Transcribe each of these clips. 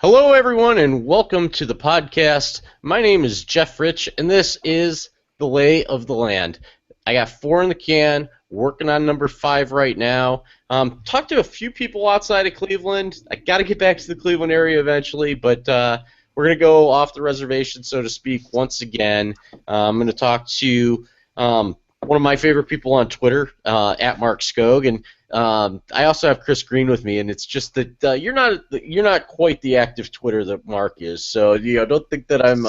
Hello, everyone, and welcome to the podcast. My name is Jeff Rich, and this is The Lay of the Land. I got 4 in the can, working on number 5 right now. Talked to a few people outside of Cleveland. I got to get back to the Cleveland area eventually, but we're going to go off the reservation, so to speak, once again. I'm going to talk to one of my favorite people on Twitter, at Mark Skog, and I also have Chris Green with me, and it's just that you're not quite the active Twitter that Mark is. So don't think that I'm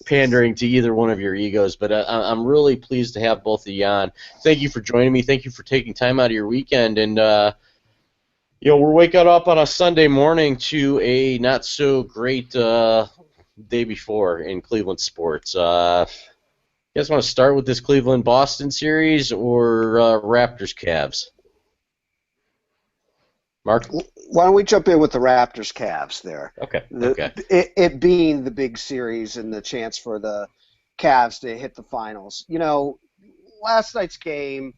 pandering to either one of your egos, but I'm really pleased to have both of you on. Thank you for joining me. Thank you for taking time out of your weekend, and we're waking up on a Sunday morning to a not so great day before in Cleveland sports. You guys want to start with this Cleveland-Boston series or Raptors-Cavs? Mark? Why don't we jump in with the Raptors-Cavs there? Okay. It being the big series and the chance for the Cavs to hit the finals. Last night's game,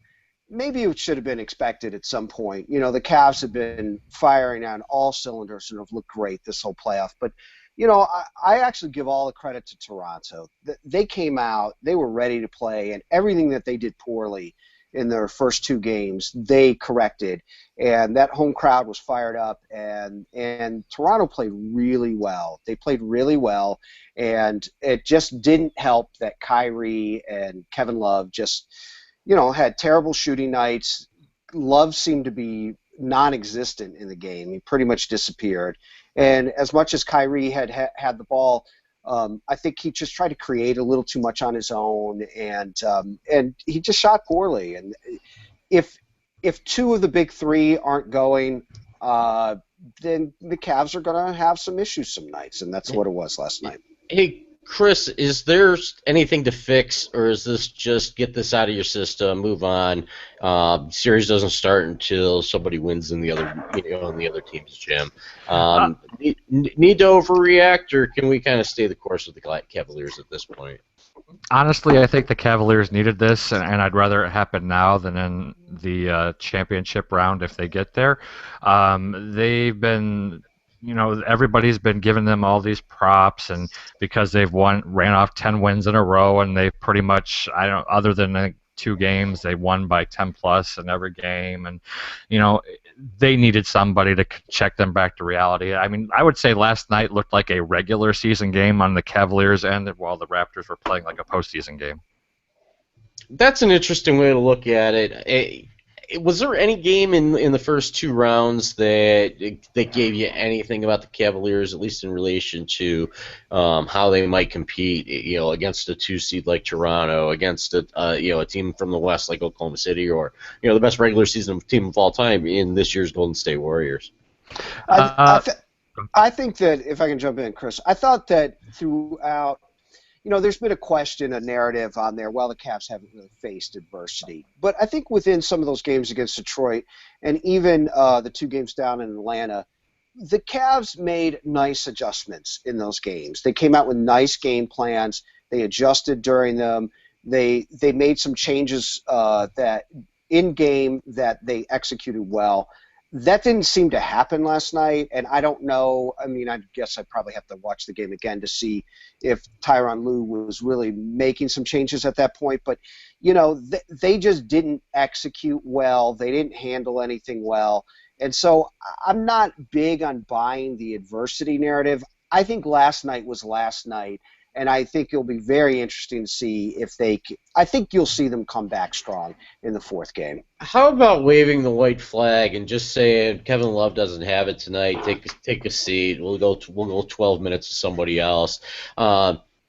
maybe it should have been expected at some point. The Cavs have been firing on all cylinders and have looked great this whole playoff. But, I actually give all the credit to Toronto. They came out, they were ready to play, and everything that they did poorly in their first 2 games, they corrected. And that home crowd was fired up, and Toronto played really well. They played really well, and it just didn't help that Kyrie and Kevin Love just, had terrible shooting nights. Love seemed to be non-existent in the game. He pretty much disappeared. And as much as Kyrie had the ball, I think he just tried to create a little too much on his own, and he just shot poorly. And if 2 of the big 3 aren't going, then the Cavs are going to have some issues some nights, and that's what it was last night. Hey, Chris, is there anything to fix, or is this just get this out of your system, move on? Series doesn't start until somebody wins in the other team's gym. Need to overreact, or can we kind of stay the course with the Cavaliers at this point? Honestly, I think the Cavaliers needed this, and I'd rather it happen now than in the championship round if they get there. They've been, everybody's been giving them all these props, and because they've ran off 10 wins in a row, and they pretty much, other than 2 games, they won by 10 plus in every game, and they needed somebody to check them back to reality. I mean, I would say last night looked like a regular season game on the Cavaliers end, while the Raptors were playing like a postseason game. That's an interesting way to look at it. Was there any game in the first 2 rounds that gave you anything about the Cavaliers, at least in relation to how they might compete, against a 2 seed like Toronto, against a team from the West like Oklahoma City, or the best regular season team of all time in this year's Golden State Warriors? I think that, if I can jump in, Chris, I thought that throughout. There's been a question, a narrative on there, well, the Cavs haven't really faced adversity. But I think within some of those games against Detroit and even the 2 games down in Atlanta, the Cavs made nice adjustments in those games. They came out with nice game plans. They adjusted during them. They made some changes that in game that they executed well. That didn't seem to happen last night, and I don't know. I mean, I guess I probably have to watch the game again to see if Tyronn Lue was really making some changes at that point. But, they just didn't execute well. They didn't handle anything well. And so I'm not big on buying the adversity narrative. I think last night was last night, and I think it'll be very interesting to see if I think you'll see them come back strong in the 4th game. How about waving the white flag and just saying Kevin Love doesn't have it tonight? Take a seat. We'll go 12 minutes to somebody else.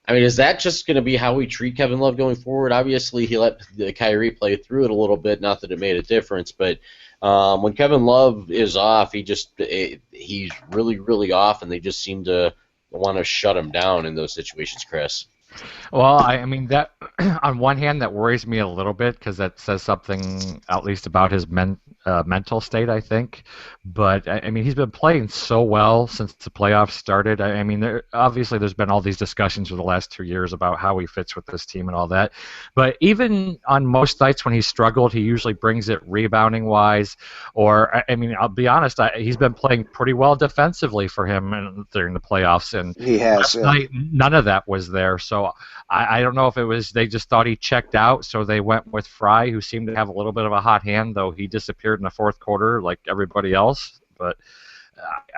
Is that just going to be how we treat Kevin Love going forward? Obviously, he let Kyrie play through it a little bit. Not that it made a difference, but when Kevin Love is off, he's really, really off, and they just seem to want to shut him down in those situations, Chris. Well, I mean, that on one hand, that worries me a little bit because that says something at least about his mental state, I think. But I mean, he's been playing so well since the playoffs started. I mean, obviously there's been all these discussions for the last 2 years about how he fits with this team and all that. But even on most nights when he's struggled, he usually brings it rebounding wise. Or I mean, I'll be honest, he's been playing pretty well defensively for him during the playoffs, and He has. last night none of that was there. So I don't know if it was they just thought he checked out, so they went with Fry, who seemed to have a little bit of a hot hand, though he disappeared in the fourth quarter like everybody else. But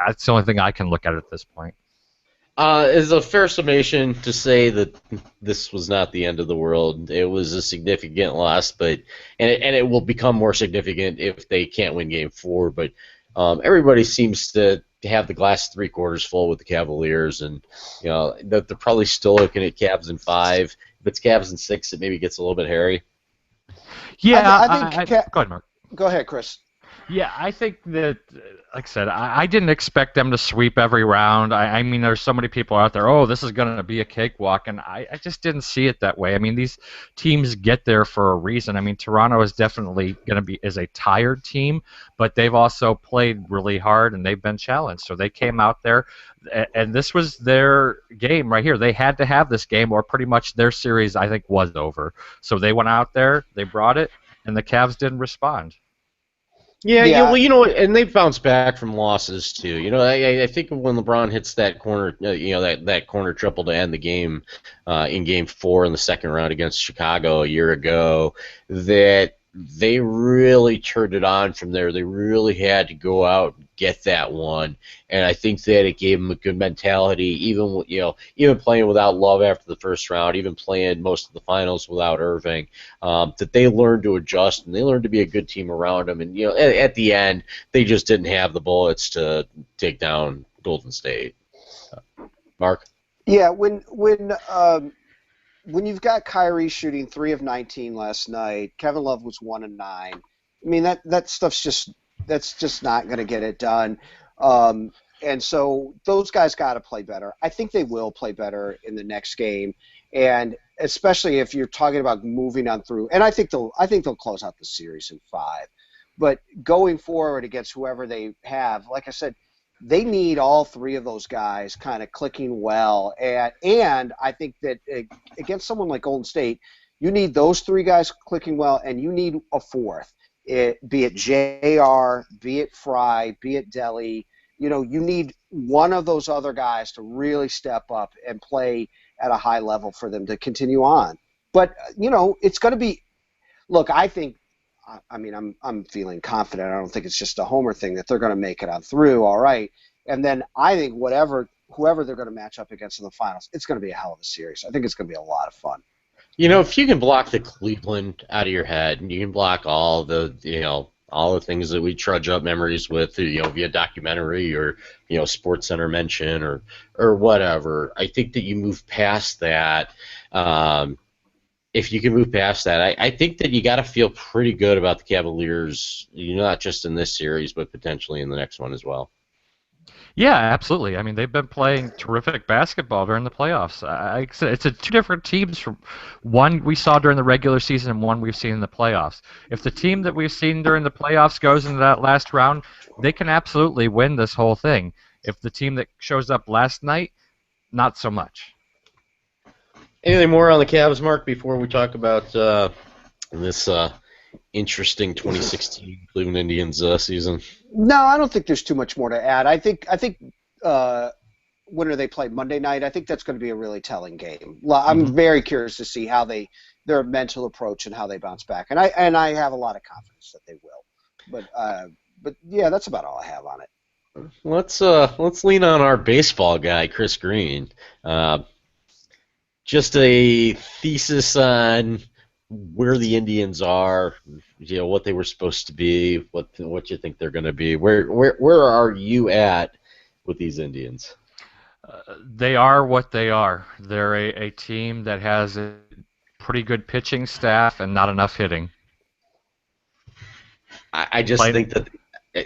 that's the only thing I can look at this point. Is a fair summation to say that this was not the end of the world. It was a significant loss, but and it will become more significant if they can't win Game 4. But everybody seems to have the glass 3/4 full with the Cavaliers, and they're probably still looking at Cavs in 5. If it's Cavs in 6, it maybe gets a little bit hairy. Yeah, I think. Go ahead, Mark. Go ahead, Chris. Yeah, I think that, like I said, I didn't expect them to sweep every round. I mean, there's so many people out there, oh, this is going to be a cakewalk, and I just didn't see it that way. I mean, these teams get there for a reason. I mean, Toronto is definitely going to is a tired team, but they've also played really hard, and they've been challenged. So they came out there, and this was their game right here. They had to have this game, or pretty much their series, I think, was over. So they went out there, they brought it, and the Cavs didn't respond. Yeah, well, and they bounced back from losses too. I think when LeBron hits that corner, that corner triple to end the game in Game 4 in the second round against Chicago a year ago, that they really turned it on from there. They really had to go out and get that one, and I think that it gave them a good mentality. Even playing without Love after the first round, even playing most of the finals without Irving, that they learned to adjust and they learned to be a good team around them. And at the end, they just didn't have the bullets to take down Golden State. Mark? Yeah, when you've got Kyrie shooting 3 of 19 last night, Kevin Love was 1 of 9. I mean, that stuff's just not going to get it done. And so those guys got to play better. I think they will play better in the next game, and especially if you're talking about moving on through. And I think they'll close out the series in 5. But going forward against whoever they have, like I said, they need all 3 of those guys kind of clicking well. And I think that against someone like Golden State, you need those 3 guys clicking well, and you need a fourth, be it JR, be it Fry, be it Delly. You need one of those other guys to really step up and play at a high level for them to continue on. But, it's going to be – look, I'm feeling confident. I don't think it's just a homer thing that they're going to make it on through, all right. And then I think whoever they're going to match up against in the finals, it's going to be a hell of a series. I think it's going to be a lot of fun. If you can block the Cleveland out of your head, and you can block all the things that we trudge up memories with, via documentary or Sports Center mention or whatever, I think that you move past that. If you can move past that, I think that you got to feel pretty good about the Cavaliers, not just in this series, but potentially in the next one as well. Yeah, absolutely. I mean, they've been playing terrific basketball during the playoffs. It's 2 different teams from one we saw during the regular season and one we've seen in the playoffs. If the team that we've seen during the playoffs goes into that last round, they can absolutely win this whole thing. If the team that shows up last night, not so much. Anything more on the Cavs, Mark, before we talk about this interesting 2016 Cleveland Indians season? No, I don't think there's too much more to add. I think when do they play? Monday night? I think that's going to be a really telling game. I'm very curious to see how their mental approach and how they bounce back. And I have a lot of confidence that they will. But yeah, that's about all I have on it. Let's lean on our baseball guy, Chris Green. Just a thesis on where the Indians are, what they were supposed to be, what you think they're going to be. Where are you at with these Indians? They are what they are. They're a team that has a pretty good pitching staff and not enough hitting. I just think that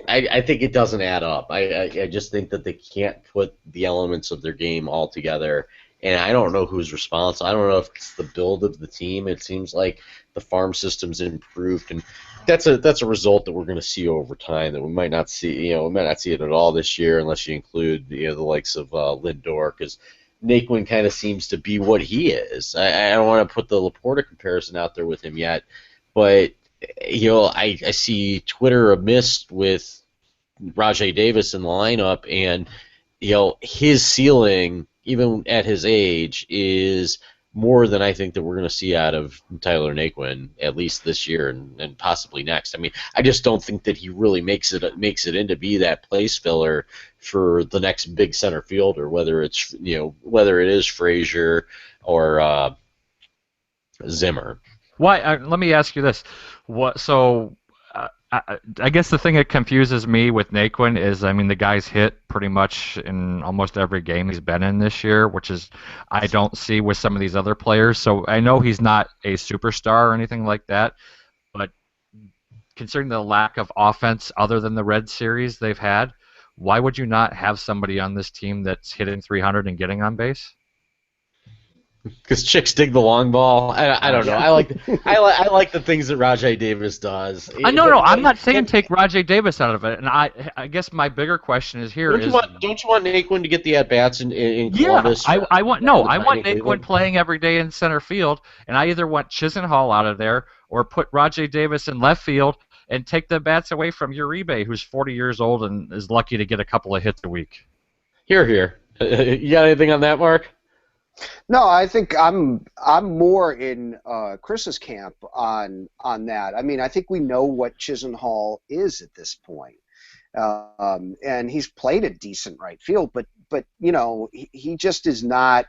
I think it doesn't add up. I just think that they can't put the elements of their game all together. And I don't know who's responsible. I don't know if it's the build of the team. It seems like the farm system's improved, and that's a result that we're going to see over time that we might not see. We might not see it at all this year unless you include the likes of Lindor, because Naquin kind of seems to be what he is. I don't want to put the Laporta comparison out there with him yet, but I see Twitter amiss with Rajai Davis in the lineup, and his ceiling, even at his age, is more than I think that we're going to see out of Tyler Naquin, at least this year and possibly next. I mean, I just don't think that he really makes it in to be that place filler for the next big center fielder, whether it is Frazier or Zimmer. Why? Let me ask you this: what? So, I guess the thing that confuses me with Naquin is, I mean, the guy's hit pretty much in almost every game he's been in this year, which is I don't see with some of these other players. So I know he's not a superstar or anything like that, but considering the lack of offense other than the Red Series they've had, why would you not have somebody on this team that's hitting 300 and getting on base? Because chicks dig the long ball. I don't know. I like the things that Rajai Davis does. No, I'm not saying take Rajai Davis out of it. And I guess my bigger question is here don't you want Naquin to get the at bats in Columbus? Yeah, I want Naquin playing every day in center field, and I either want Chisenhall out of there or put Rajai Davis in left field and take the bats away from Uribe, who's 40 years old and is lucky to get a couple of hits a week. Here. You got anything on that, Mark? No, I think I'm more in Chris's camp on that. I mean, I think we know what Chisenhall is at this point, and he's played a decent right field, but he just is not.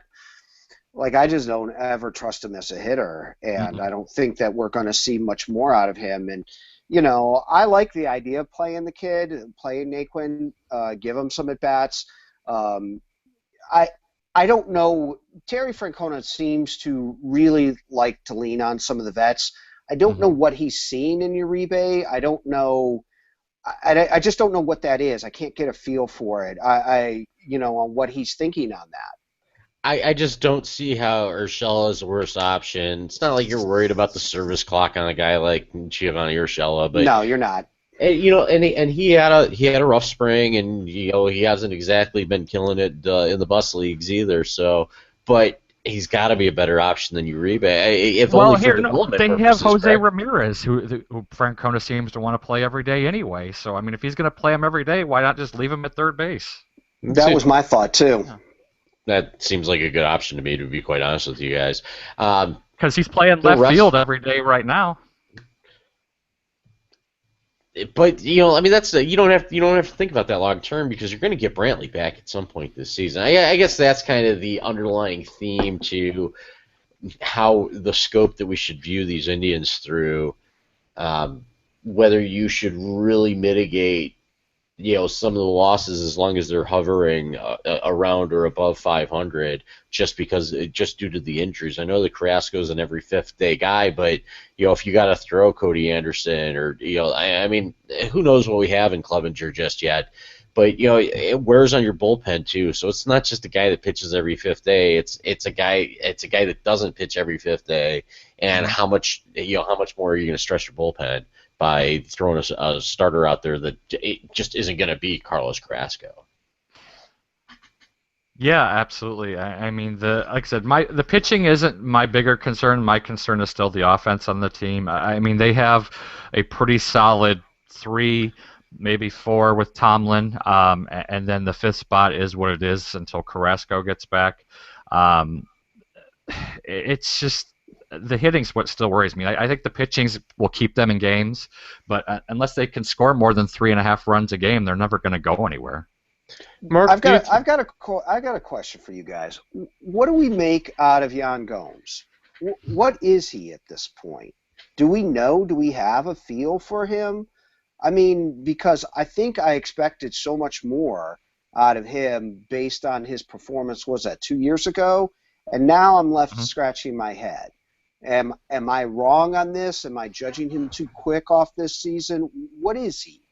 Like, I just don't ever trust him as a hitter, and I don't think that we're going to see much more out of him. And I like the idea of playing the kid, playing Naquin, give him some at bats. I don't know. Terry Francona seems to really like to lean on some of the vets. I don't know what he's seen in Uribe. I don't know. I just don't know what that is. I can't get a feel for it. On what he's thinking on that. I just don't see how Urshela is the worst option. It's not like you're worried about the service clock on a guy like Giovanni Urshela, but no, you're not. And he had a rough spring, and he hasn't exactly been killing it in the bus leagues either. So, but he's got to be a better option than Uribe. They have Jose Ramirez, who Francona seems to want to play every day anyway. So, I mean, if he's going to play him every day, why not just leave him at third base? That was my thought too. That seems like a good option to me, to be quite honest with you guys. Because he's playing left field every day right now. But I mean, that's you don't have to think about that long term, because you're going to get Brantley back at some point this season. I guess that's kind of the underlying theme to how the scope that we should view these Indians through. Whether you should really mitigate some of the losses as long as they're hovering around or above 500, just due to the injuries. I know that Carrasco's an every fifth day guy, but if you got to throw Cody Anderson or I mean, who knows what we have in Clevenger just yet. But it wears on your bullpen too. So it's not just a guy that pitches every fifth day. It's a guy that doesn't pitch every fifth day. And how much more are you going to stretch your bullpen by throwing a starter out there that it just isn't going to be Carlos Carrasco? Yeah, absolutely. I mean, like I said, the pitching isn't my bigger concern. My concern is still the offense on the team. I mean, they have a pretty solid 3, maybe 4 with Tomlin, and then the 5th spot is what it is until Carrasco gets back. It's just the hitting's what still worries me. I think the pitching will keep them in games, but unless they can score more than 3.5 runs a game, they're never going to go anywhere. Mark, I've got a question for you guys. What do we make out of Yan Gomes? What is he at this point? Do we know? Do we have a feel for him? I mean, because I think I expected so much more out of him based on his performance. Was that 2 years ago? And now I'm left scratching my head. Am I wrong on this? Am I judging him too quick off this season? What is he?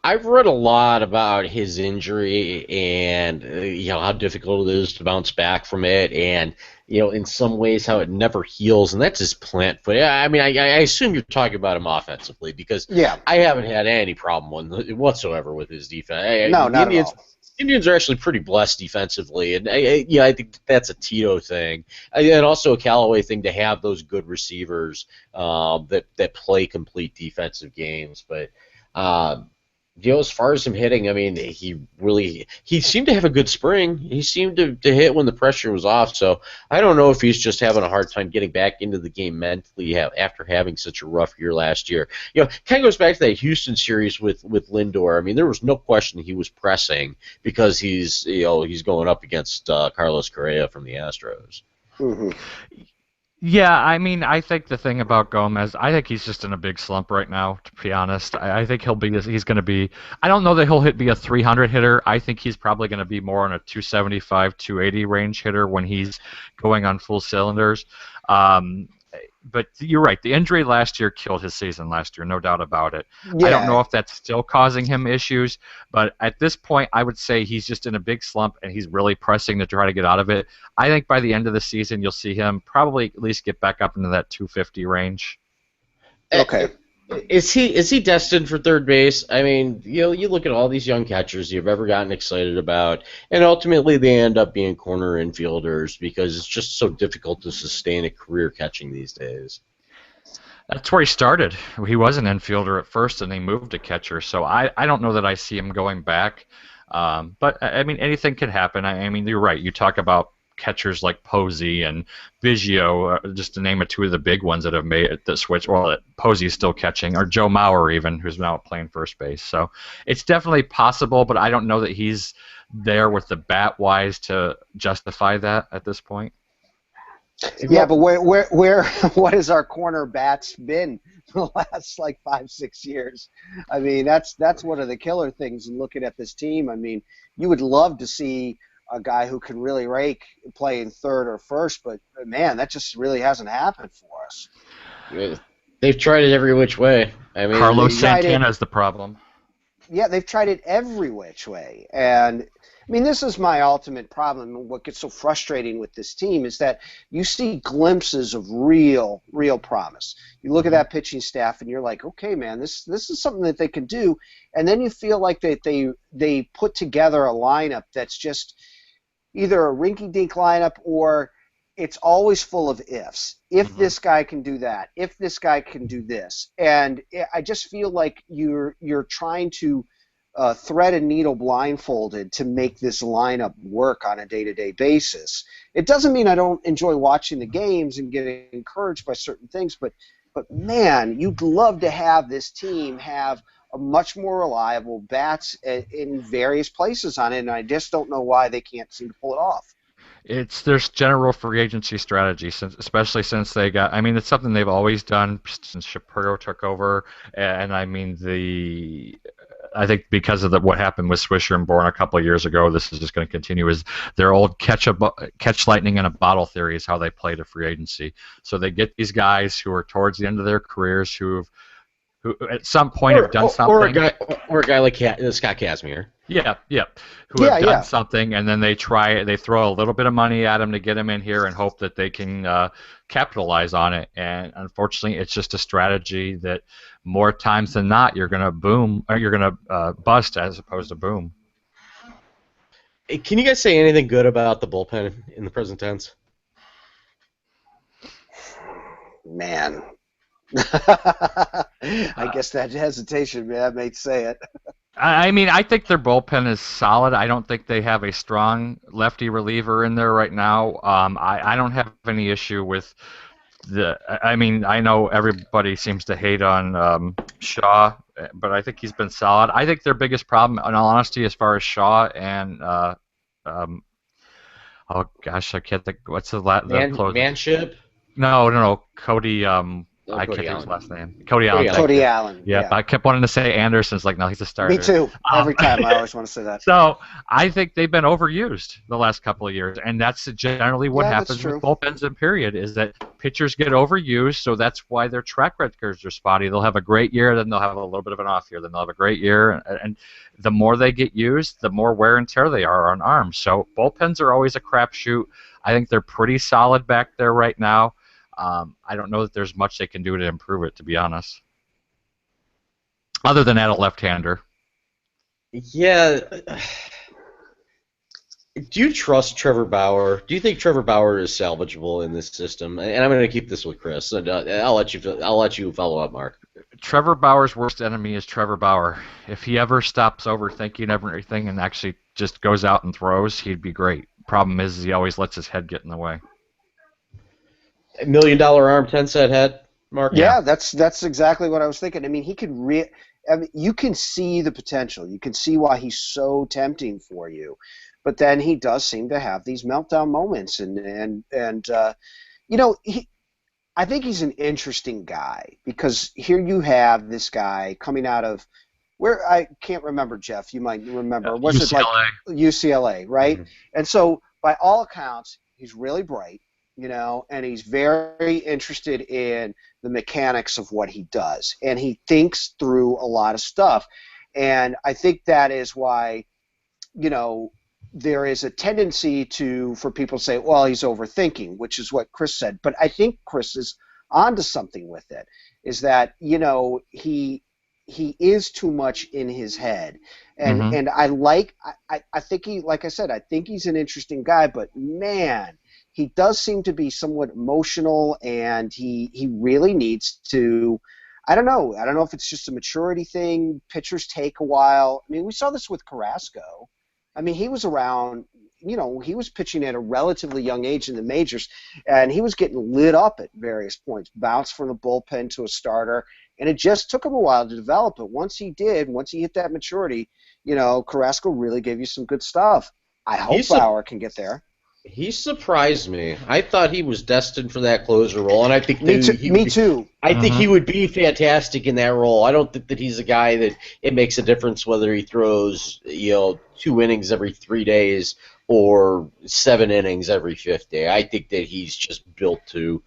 I've read a lot about his injury and how difficult it is to bounce back from it, and in some ways how it never heals, and that's his plant foot. Yeah, I mean, I assume you're talking about him offensively because Yeah. I haven't had any problem whatsoever with his defense. No, The not at Indians. all. Indians are actually pretty blessed defensively, and I think that's a Tito thing, and also a Callaway thing to have those good receivers that play complete defensive games. But as far as him hitting, I mean, he seemed to have a good spring. He seemed to hit when the pressure was off. So I don't know if he's just having a hard time getting back into the game mentally after having such a rough year last year. Kind of goes back to that Houston series with Lindor. I mean, there was no question he was pressing because he's going up against Carlos Correa from the Astros. Hmm. Yeah, I mean, I think the thing about Gomez, I think he's just in a big slump right now, to be honest. I think he's going to be, I don't know that be a 300 hitter. I think he's probably going to be more in a 275, 280 range hitter when he's going on full cylinders. But you're right. The injury last year killed his season last year, no doubt about it. Yeah. I don't know if that's still causing him issues, but at this point, I would say he's just in a big slump and he's really pressing to try to get out of it. I think by the end of the season, you'll see him probably at least get back up into that 250 range. Okay. Is he destined for third base? I mean, you look at all these young catchers you've ever gotten excited about, and ultimately they end up being corner infielders because it's just so difficult to sustain a career catching these days. That's where he started. He was an infielder at first, and he moved to catcher. So I don't know that I see him going back. But I mean, anything can happen. I mean, you're right. You talk about catchers like Posey and Biggio, just to name two of the big ones that have made the switch. Well, Posey's still catching, or Joe Mauer even, who's now playing first base. So it's definitely possible, but I don't know that he's there with the bat wise to justify that at this point. Yeah, but where what has our corner bats been the last like 5-6 years? I mean, that's one of the killer things in looking at this team. I mean, you would love to see a guy who can really rake playing third or first, but man, that just really hasn't happened for us. They've tried it every which way. I mean, Carlos Santana is the problem. Yeah, they've tried it every which way, and I mean, this is my ultimate problem. What gets so frustrating with this team is that you see glimpses of real promise. You look at that pitching staff, and you're like, okay, man, this is something that they can do, and then you feel like they put together a lineup that's just either a rinky-dink lineup or it's always full of ifs. If this guy can do that, if this guy can do this, and I just feel like you're trying to thread a needle blindfolded to make this lineup work on a day-to-day basis. It doesn't mean I don't enjoy watching the games and getting encouraged by certain things, but man, you'd love to have this team have a much more reliable bats in various places on it, and I just don't know why they can't seem to pull it off. It's their general free agency strategy, especially since they got. I mean, it's something they've always done since Shapiro took over, and I mean I think because of what happened with Swisher and Bourne a couple of years ago, this is just going to continue. Is their old catch lightning in a bottle theory is how they play to free agency. So they get these guys who are towards the end of their careers who at some point have done something. Or a guy like Scott Kazmir. Yeah. Who have done something, and then they throw a little bit of money at him to get him in here and hope that they can capitalize on it. And unfortunately, it's just a strategy that more times than not you're going to boom or you're going to bust as opposed to boom. Can you guys say anything good about the bullpen in the present tense? Man. I guess that hesitation, man, may say it. I mean, I think their bullpen is solid. I don't think they have a strong lefty reliever in there right now. I don't have any issue with I mean, I know everybody seems to hate on Shaw, but I think he's been solid. I think their biggest problem, in all honesty, as far as Shaw and oh gosh, I can't think. What's the closer? Manship? No, Cody. I Cody can't think of his Allen. last name. Cody Allen. Allen. Thank Cody you. Allen. Yeah, I kept wanting to say Anderson's like, no, he's a starter. Me too. Every time I always want to say that. So I think they've been overused the last couple of years, and that's generally what Yeah, that's happens with true. bullpens in period, is that pitchers get overused, so that's why their track records are spotty. They'll have a great year, then they'll have a little bit of an off year, then they'll have a great year, and the more they get used, the more wear and tear they are on arms. So bullpens are always a crapshoot. I think they're pretty solid back there right now. I don't know that there's much they can do to improve it, to be honest, other than add a left-hander. Yeah. Do you trust Trevor Bauer? Do you think Trevor Bauer is salvageable in this system? And I'm going to keep this with Chris. And I'll let you follow up, Mark. Trevor Bauer's worst enemy is Trevor Bauer. If he ever stops overthinking everything and actually just goes out and throws, he'd be great. Problem is he always lets his head get in the way. $1 million arm, 10-set head, Mark? Yeah, that's exactly what I was thinking. I mean, he could I mean, you can see the potential. You can see why he's so tempting for you. But then he does seem to have these meltdown moments, and you know, I think he's an interesting guy because here you have this guy coming out of where I can't remember, Jeff. You might remember. Was UCLA. it like UCLA, right? Mm-hmm. And so, by all accounts, he's really bright, you know, and he's very interested in the mechanics of what he does, and he thinks through a lot of stuff, and I think that is why, you know, there is a tendency for people to say, well, he's overthinking, which is what Chris said. But I think Chris is onto something with it, is that, you know, he is too much in his head. And Mhm. and I think he, like I said, I think he's an interesting guy, but man, he does seem to be somewhat emotional, and he really needs to, I don't know if it's just a maturity thing. Pitchers take a while. I mean, we saw this with Carrasco. I mean, he was around, you know, he was pitching at a relatively young age in the majors, and he was getting lit up at various points, bounced from the bullpen to a starter, and it just took him a while to develop. But once he hit that maturity, you know, Carrasco really gave you some good stuff. I hope Bauer can get there. He surprised me. I thought he was destined for that closer role, and I think Me too. I think he would be fantastic in that role. I don't think that he's a guy that it makes a difference whether he throws, you know, 2 innings every 3 days or 7 innings every 5th day. I think that he's just built to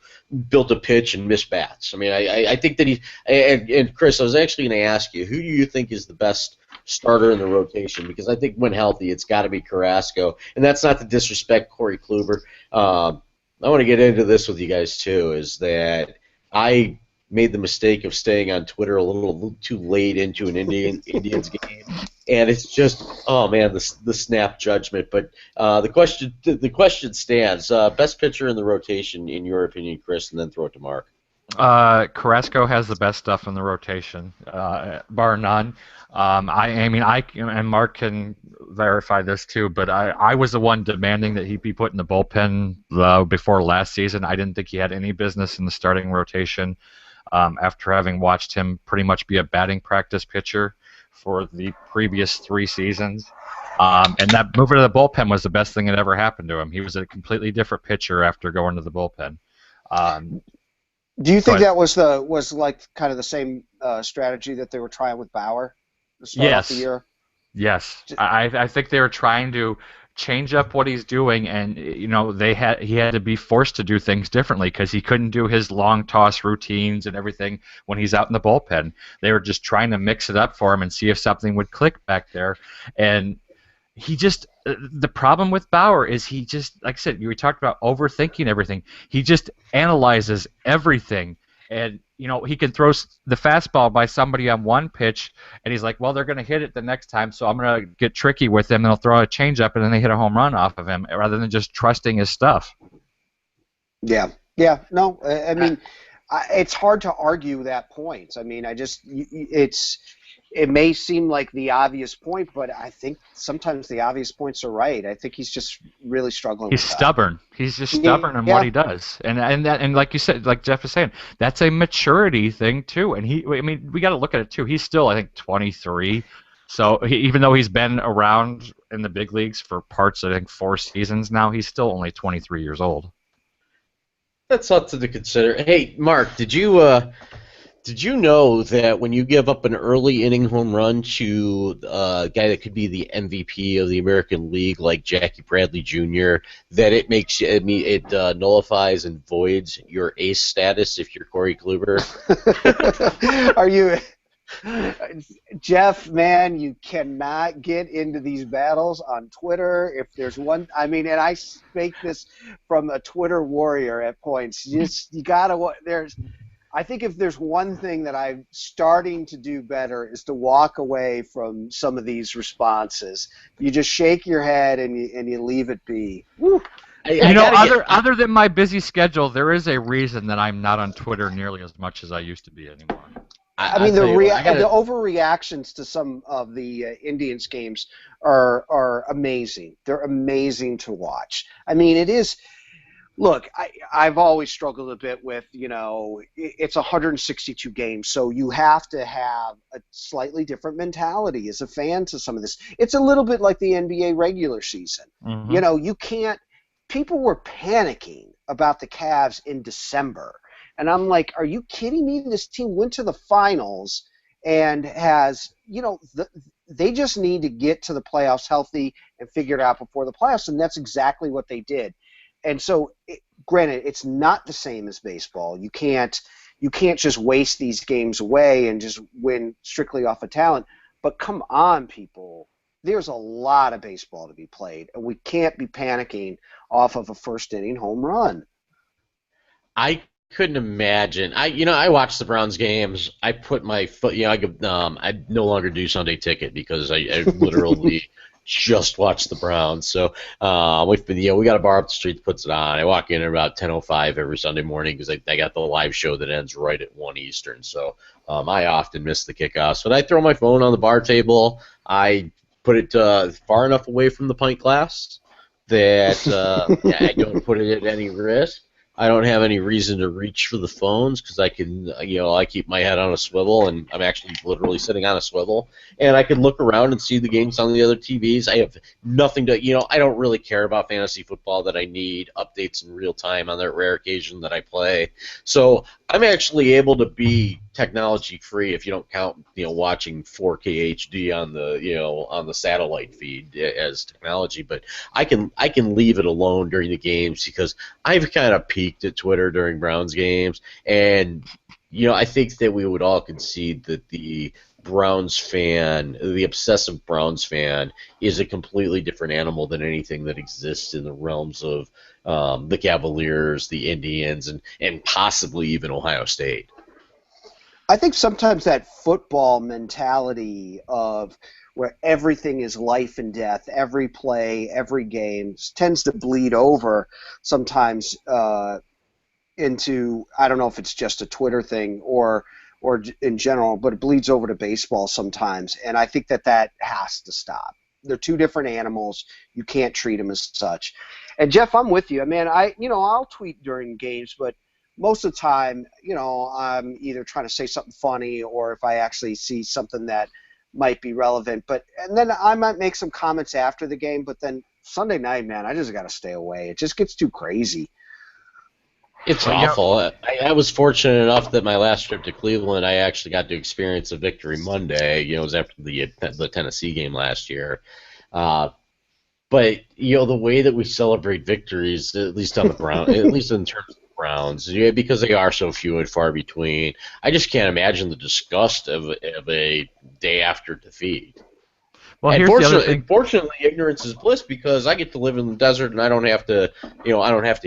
pitch and miss bats. I mean, I think that and Chris, I was actually going to ask you, who do you think is the best starter in the rotation? Because I think when healthy, it's got to be Carrasco, and that's not to disrespect Corey Kluber. I want to get into this with you guys too. Is that I made the mistake of staying on Twitter a little too late into an Indians game, and it's just, oh man, the snap judgment. But the question stands: best pitcher in the rotation, in your opinion, Chris, and then throw it to Mark. Carrasco has the best stuff in the rotation, bar none. I mean, and Mark can verify this too, but I was the one demanding that he be put in the bullpen before last season. I didn't think he had any business in the starting rotation after having watched him pretty much be a batting practice pitcher for the previous 3 seasons. And that moving to the bullpen was the best thing that ever happened to him. He was a completely different pitcher after going to the bullpen. Do you think that was like kind of the same strategy that they were trying with Bauer to start off the year? Yes. I think they were trying to change up what he's doing, and you know he had to be forced to do things differently because he couldn't do his long toss routines and everything when he's out in the bullpen. They were just trying to mix it up for him and see if something would click back there, and he just the problem with Bauer is he just, like I said, we talked about overthinking everything. He just analyzes everything, and you know he can throw the fastball by somebody on one pitch, and he's like, well, they're going to hit it the next time, so I'm going to get tricky with them, and I'll throw a changeup, and then they hit a home run off of him, rather than just trusting his stuff. Yeah. No, I mean, it's hard to argue that point. I mean, it may seem like the obvious point, but I think sometimes the obvious points are right. I think he's just really struggling. He's stubborn. He's just stubborn in what he does, and like you said, like Jeff is saying, that's a maturity thing too. And we got to look at it too. He's still, I think, 23. So even though he's been around in the big leagues for parts, I think 4 seasons now, he's still only 23 years old. That's something to consider. Hey, Mark, did you know that when you give up an early inning home run to a guy that could be the MVP of the American League, like Jackie Bradley Jr., that it makes it nullifies and voids your ace status if you're Corey Kluber? Are you, Jeff? Man, you cannot get into these battles on Twitter. If there's one, I mean, and I make this from a Twitter warrior at points. You gotta. There's. I think if there's one thing that I'm starting to do better is to walk away from some of these responses. You just shake your head and you leave it be. Woo. Other than my busy schedule, there is a reason that I'm not on Twitter nearly as much as I used to be anymore. I mean, the overreactions to some of the Indians games are amazing. They're amazing to watch. I mean, it is. Look, I've always struggled a bit with, it's 162 games, so you have to have a slightly different mentality as a fan to some of this. It's a little bit like the NBA regular season. Mm-hmm. You can't – people were panicking about the Cavs in December. And I'm like, are you kidding me? This team went to the finals and has – they just need to get to the playoffs healthy and figure it out before the playoffs, and that's exactly what they did. And so, granted, it's not the same as baseball. You can't just waste these games away and just win strictly off of talent. But come on, people. There's a lot of baseball to be played, and we can't be panicking off of a first-inning home run. I couldn't imagine. I watch the Browns games. I put my foot. I no longer do Sunday Ticket because I literally just watch the Browns. So we got a bar up the street that puts it on. I walk in at about 10:05 every Sunday morning because I got the live show that ends right at 1 Eastern. So I often miss the kickoffs. But I throw my phone on the bar table. I put it far enough away from the pint glass that I don't put it at any risk. I don't have any reason to reach for the phones because I can, I keep my head on a swivel, and I'm actually literally sitting on a swivel, and I can look around and see the games on the other TVs. I have nothing to, I don't really care about fantasy football that I need updates in real time on that rare occasion that I play. So I'm actually able to be technology free if you don't count, watching 4K HD on the satellite feed as technology. But I can leave it alone during the games because I've kind of peaked at Twitter during Browns games, and I think that we would all concede that the Browns fan, the obsessive Browns fan, is a completely different animal than anything that exists in the realms of the Cavaliers, the Indians, and possibly even Ohio State. I think sometimes that football mentality of where everything is life and death, every play, every game, tends to bleed over sometimes into, I don't know if it's just a Twitter thing or in general, but it bleeds over to baseball sometimes, and I think that has to stop. They're two different animals. You can't treat them as such. And Jeff, I'm with you. I mean, I'll tweet during games, but most of the time, I'm either trying to say something funny or if I actually see something that might be relevant. And then I might make some comments after the game, but then Sunday night, man, I just got to stay away. It just gets too crazy. It's awful. I was fortunate enough that my last trip to Cleveland, I actually got to experience a victory Monday. It was after the Tennessee game last year. But the way that we celebrate victories, at least on the Browns, at least in terms of the Browns, because they are so few and far between, I just can't imagine the disgust of a day after defeat. Well, here's the other thing. Fortunately, ignorance is bliss because I get to live in the desert and I don't have to,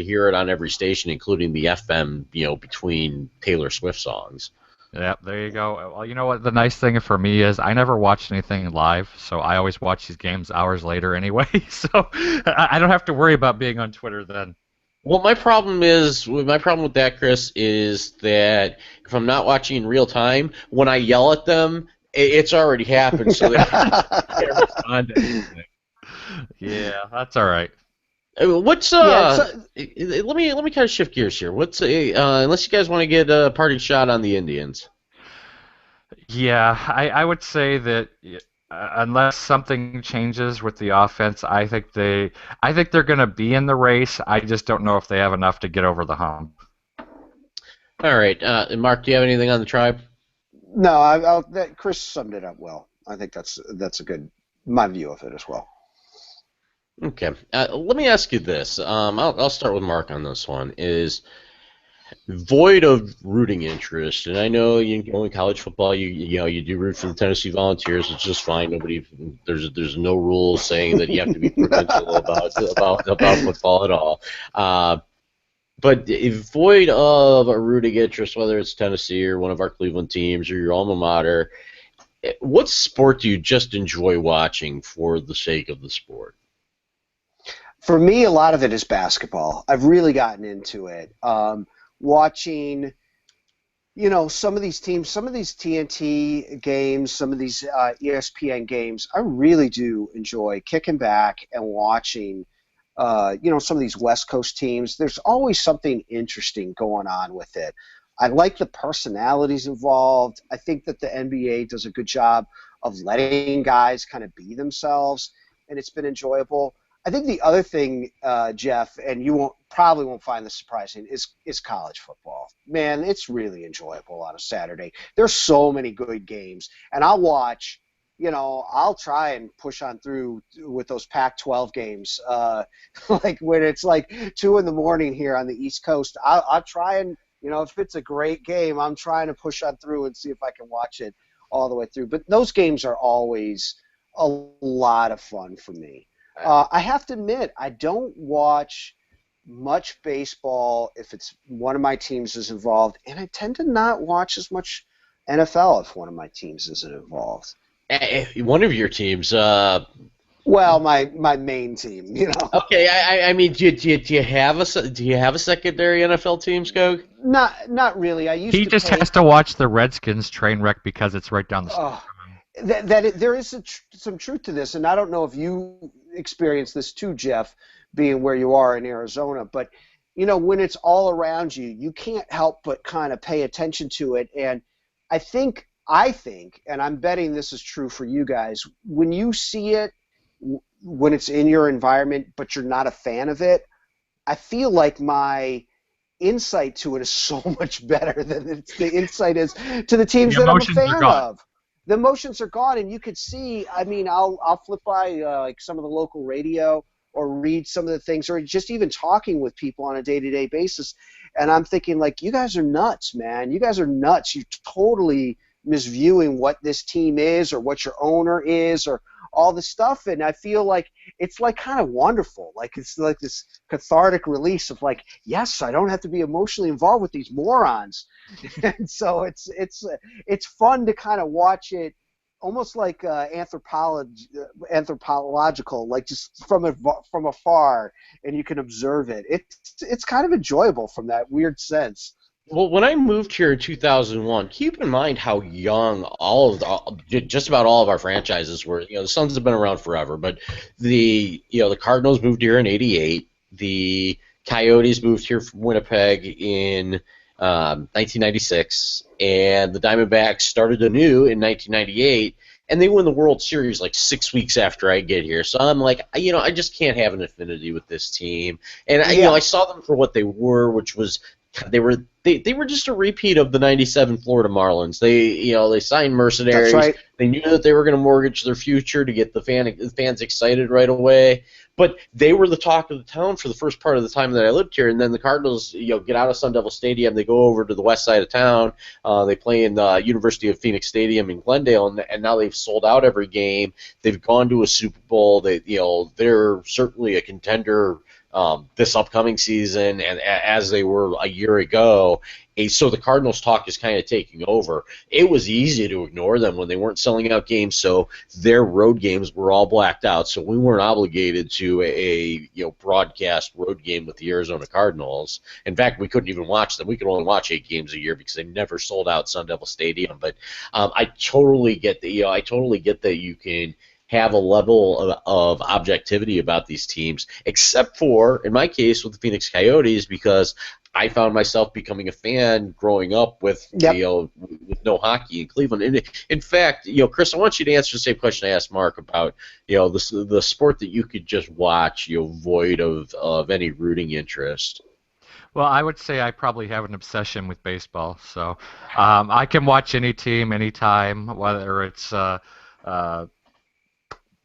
hear it on every station, including the FM, between Taylor Swift songs. Yeah, there you go. Well, you know what? The nice thing for me is I never watched anything live, so I always watch these games hours later anyway. So I don't have to worry about being on Twitter then. Well, my problem with that, Chris, is that if I'm not watching in real time, when I yell at them, it's already happened, so they can't respond to anything. Yeah, that's all right. What's let me kind of shift gears here. What's unless you guys want to get a parting shot on the Indians? Yeah, I would say that unless something changes with the offense, I think they're going to be in the race. I just don't know if they have enough to get over the hump. All right, and Mark, do you have anything on the Tribe? No, Chris summed it up well. I think that's a good my view of it as well. Okay, let me ask you this. I'll start with Mark on this one. Is void of rooting interest, and I know you go in college football, you do root for the Tennessee Volunteers, it's just fine. There's no rules saying that you have to be provincial about football at all. But void of a rooting interest, whether it's Tennessee or one of our Cleveland teams or your alma mater, what sport do you just enjoy watching for the sake of the sport? For me, a lot of it is basketball. I've really gotten into it. Watching, some of these teams, some of these TNT games, some of these ESPN games, I really do enjoy kicking back and watching, some of these West Coast teams. There's always something interesting going on with it. I like the personalities involved. I think that the NBA does a good job of letting guys kind of be themselves, and it's been enjoyable. I think the other thing, Jeff, and you probably won't find this surprising, is college football. Man, it's really enjoyable on a Saturday. There's so many good games, and I'll watch. I'll try and push on through with those Pac-12 games. Like when it's like 2 in the morning here on the East Coast, I'll try and if it's a great game, I'm trying to push on through and see if I can watch it all the way through. But those games are always a lot of fun for me. I have to admit, I don't watch much baseball if it's one of my teams is involved, and I tend to not watch as much NFL if one of my teams isn't involved. One of your teams. Well, my main team, Okay, I mean, do you have a secondary NFL team, Skog? Not really. He just has to watch the Redskins train wreck because it's right down the street. There is some truth to this, and I don't know if you experience this too, Jeff, being where you are in Arizona, but when it's all around you, you can't help but kind of pay attention to it. And I think, and I'm betting this is true for you guys, when you see it, when it's in your environment, but you're not a fan of it, I feel like my insight to it is so much better than the insight is to the teams that I'm a fan of. The emotions are gone, and you could see. I mean, I'll flip by like some of the local radio or read some of the things, or just even talking with people on a day-to-day basis, and I'm thinking like, you guys are nuts, man. You guys are nuts. You're totally misviewing what this team is, or what your owner is, or all this stuff. And I feel like it's like kind of wonderful. Like it's like this cathartic release of like, yes, I don't have to be emotionally involved with these morons. And so it's fun to kind of watch it almost like anthropological, like just from afar, and you can observe it. It's kind of enjoyable from that weird sense. Well, when I moved here in 2001, keep in mind how young just about all of our franchises were. The Suns have been around forever, but the Cardinals moved here in '88. The Coyotes moved here from Winnipeg in 1996, and the Diamondbacks started anew in 1998. And they win the World Series like 6 weeks after I get here. So I'm like, I just can't have an affinity with this team. And I saw them for what they were, which was they were just a repeat of the '97 Florida Marlins. They signed mercenaries. That's right. They knew that they were going to mortgage their future to get the fans excited right away. But they were the talk of the town for the first part of the time that I lived here. And then the Cardinals, get out of Sun Devil Stadium. They go over to the west side of town. They play in the University of Phoenix Stadium in Glendale, and now they've sold out every game. They've gone to a Super Bowl. They're certainly a contender this upcoming season, and as they were a year ago. So the Cardinals talk is kind of taking over. It was easy to ignore them when they weren't selling out games, so their road games were all blacked out. So we weren't obligated to a broadcast road game with the Arizona Cardinals. In fact, we couldn't even watch them. We could only watch 8 games a year because they never sold out Sun Devil Stadium. But I totally get that. I totally get that you can have a level of objectivity about these teams, except for, in my case, with the Phoenix Coyotes, because I found myself becoming a fan growing up with with no hockey in Cleveland. And in fact, Chris, I want you to answer the same question I asked Mark about the sport that you could just watch, void of any rooting interest. Well, I would say I probably have an obsession with baseball. So I can watch any team, anytime, whether it's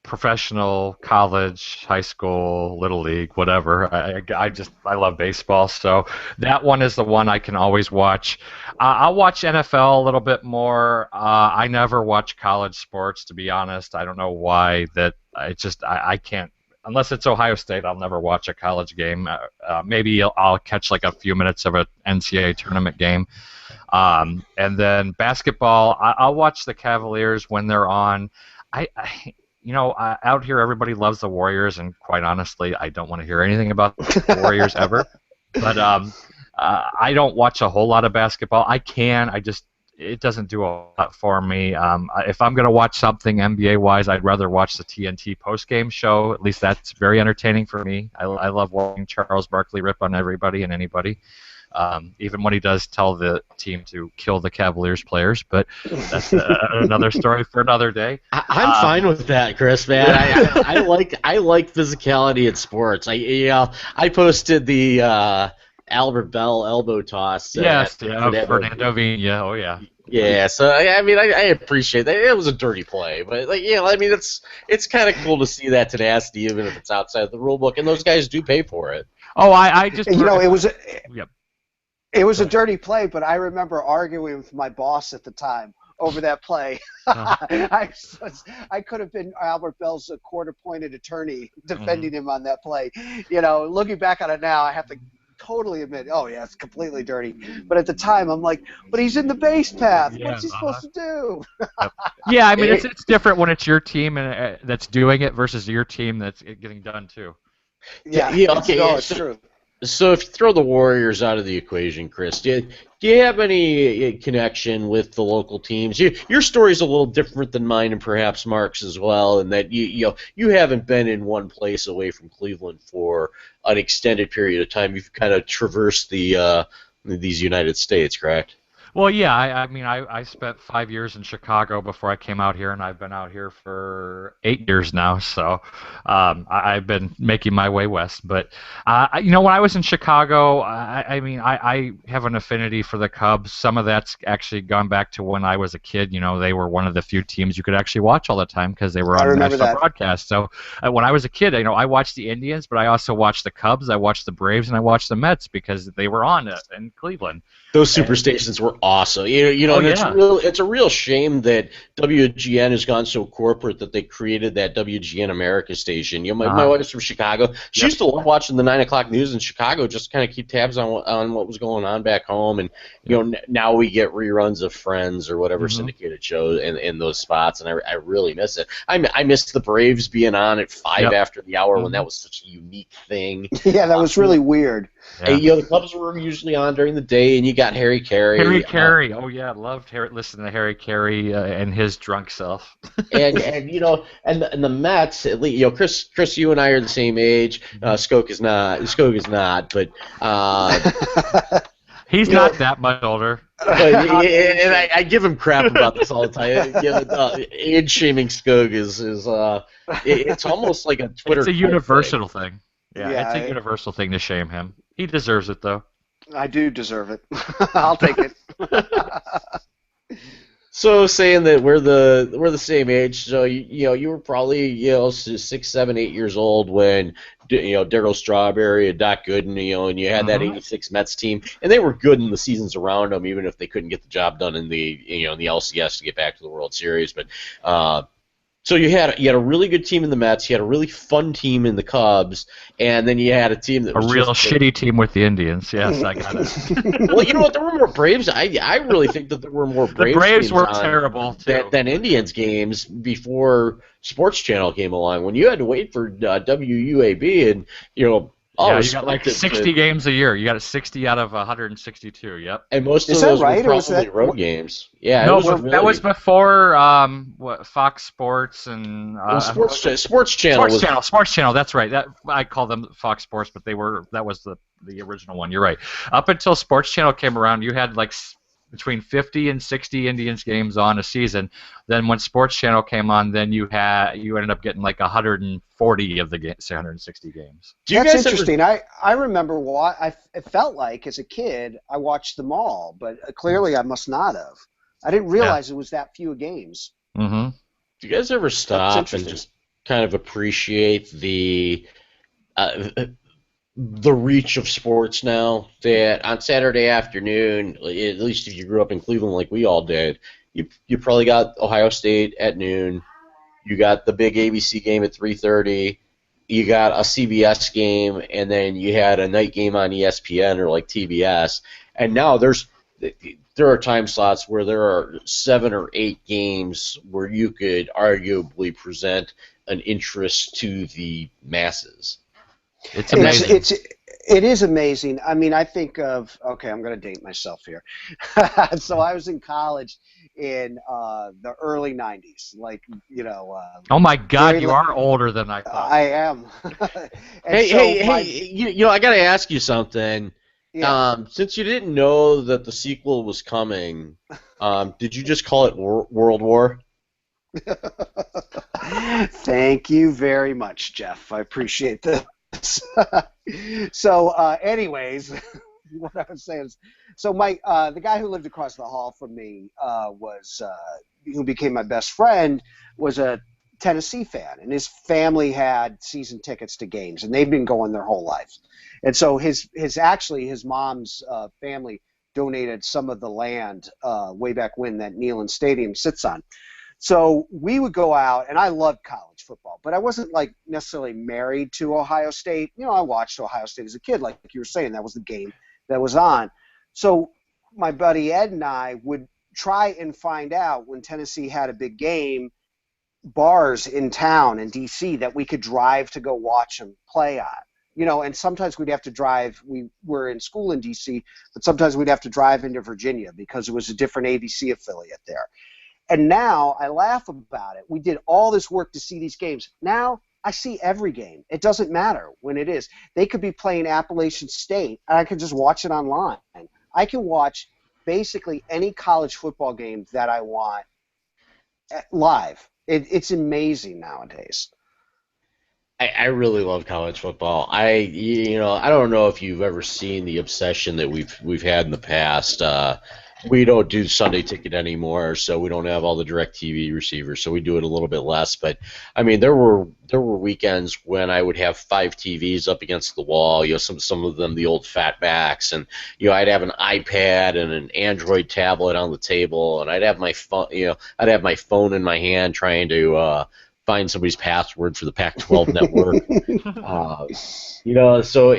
professional, college, high school, little league, whatever. I love baseball, so that one is the one I can always watch. I'll watch NFL a little bit more. I never watch college sports, to be honest. I don't know why. I can't. Unless it's Ohio State, I'll never watch a college game. Maybe I'll catch like a few minutes of an NCAA tournament game. And then basketball, I'll watch the Cavaliers when they're on. Out here everybody loves the Warriors, and quite honestly, I don't want to hear anything about the Warriors ever. But I don't watch a whole lot of basketball. I can. It doesn't do a lot for me. If I'm going to watch something NBA-wise, I'd rather watch the TNT postgame show. At least that's very entertaining for me. I love watching Charles Barkley rip on everybody and anybody, even when he does tell the team to kill the Cavaliers players. But that's another story for another day. I'm fine with that, Chris. Man, I like physicality in sports. I posted the Albert Bell elbow toss. Fernando Vina. Oh yeah. Yeah, so I appreciate that. It was a dirty play, but it's kind of cool to see that tenacity, even if it's outside the rule book, and those guys do pay for it. Oh, I just it was a dirty play, but I remember arguing with my boss at the time over that play. I could have been Albert Bell's court-appointed attorney defending him on that play. Looking back on it now, I have to totally admit, oh yeah, it's completely dirty. But at the time, I'm like, but he's in the base path. What's he supposed to do? Yeah, it's different when it's your team and that's doing it versus your team that's getting done too. Yeah, it's true. So if you throw the Warriors out of the equation, Chris, do you have any connection with the local teams? Your story's a little different than mine and perhaps Mark's as well, in that you haven't been in one place away from Cleveland for an extended period of time. You've kind of traversed these United States, correct? Well, yeah, I spent 5 years in Chicago before I came out here, and I've been out here for 8 years now, so I've been making my way west. But, when I was in Chicago, I have an affinity for the Cubs. Some of that's actually gone back to when I was a kid. They were one of the few teams you could actually watch all the time because they were on national broadcast. So when I was a kid, I watched the Indians, but I also watched the Cubs, I watched the Braves, and I watched the Mets because they were on in Cleveland. Those superstations were awesome. It's a real shame that WGN has gone so corporate that they created that WGN America station. My wife's from Chicago. She used to love watching the 9 o'clock news in Chicago just to kind of keep tabs on what was going on back home. And now we get reruns of Friends or whatever syndicated show in those spots, and I really miss it. I missed the Braves being on at 5 after the hour when that was such a unique thing. Yeah, that was really weird. Yeah. The Cubs were usually on during the day, and you got Harry Carey. Harry Carey, oh yeah, loved listening to Harry Carey and his drunk self. and the Mets, at least, Chris, you and I are the same age. Skoke is not, but he's not that much older. But, and I give him crap about this all the time. Age shaming Skoke is it's almost like a Twitter. It's a universal thing. Yeah, it's a universal thing to shame him. He deserves it, though. I do deserve it. I'll take it. So saying that we're the same age, so you were probably 6, 7, 8 years old when Darryl Strawberry and Doc Gooden, and you had that '86 Mets team, and they were good in the seasons around them, even if they couldn't get the job done in the the LCS to get back to the World Series, but. So you had a really good team in the Mets, you had a really fun team in the Cubs, and then you had a team that was a real shitty team with the Indians. Yes, I got it. Well, you know what? There were more Braves. I really think that there were more Braves. The Braves were terrible too. Than Indians games before Sports Channel came along. When you had to wait for WUAB, and you got like 60 games a year. You got 60 out of 162. Yep. And most of those were probably road games. Yeah. No, that was before Fox Sports and Sports Channel. Sports Channel. That's right. That I call them Fox Sports, but that was the original one. You're right. Up until Sports Channel came around, you had like between 50 and 60 Indians games on a season. Then when Sports Channel came on, then you ended up getting like 140 of the 160 games. That's interesting. I remember it felt like as a kid I watched them all, but clearly I must not have. I didn't realize it was that few games. Mm-hmm. Do you guys ever stop and just kind of appreciate the reach of sports now? That on Saturday afternoon, at least if you grew up in Cleveland like we all did, you probably got Ohio State at noon. You got the big ABC game at 3:30. You got a CBS game, and then you had a night game on ESPN or like TBS. And now there are time slots where there are 7 or 8 games where you could arguably present an interest to the masses. It's amazing. It is amazing. I mean, I think of, okay, I'm going to date myself here. So I was in college in the early 90s, like, oh, my God, you are older than I thought. I am. Hey, I got to ask you something. Yeah. Since you didn't know that the sequel was coming, did you just call it World War? Thank you very much, Jeff. I appreciate this. So, anyways, what I was saying is, so the guy who lived across the hall from me who became my best friend, was a Tennessee fan, and his family had season tickets to games, and they've been going their whole lives. And so his mom's family donated some of the land way back when that Neyland Stadium sits on. So we would go out, and I loved college football, but I wasn't like necessarily married to Ohio State. I watched Ohio State as a kid, like you were saying. That was the game that was on. So my buddy Ed and I would try and find out when Tennessee had a big game, bars in town in D.C. that we could drive to go watch them play on. And sometimes we'd have to drive. We were in school in D.C., but sometimes we'd have to drive into Virginia because it was a different ABC affiliate there. And now I laugh about it. We did all this work to see these games. Now I see every game. It doesn't matter when it is. They could be playing Appalachian State, and I can just watch it online. I can watch basically any college football game that I want live. It's amazing nowadays. I really love college football. I don't know if you've ever seen the obsession that we've had in the past. We don't do Sunday Ticket anymore, so we don't have all the DirecTV receivers, so we do it a little bit less. But I mean, there were weekends when I would have 5 TVs up against the wall. Some of them the old fatbacks, and I'd have an iPad and an Android tablet on the table, and I'd have my phone. I'd have my phone in my hand trying to find somebody's password for the Pac-12 network. So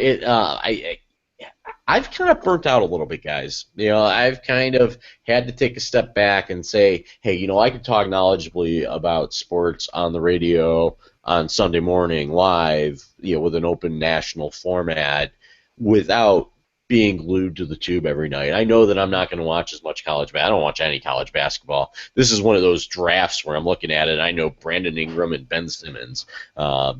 I've kind of burnt out a little bit, guys. I've kind of had to take a step back and say, hey, I can talk knowledgeably about sports on the radio on Sunday morning live, with an open national format without being glued to the tube every night. I know that I'm not going to watch as much college basketball. I don't watch any college basketball. This is one of those drafts where I'm looking at it, and I know Brandon Ingram and Ben Simmons. Not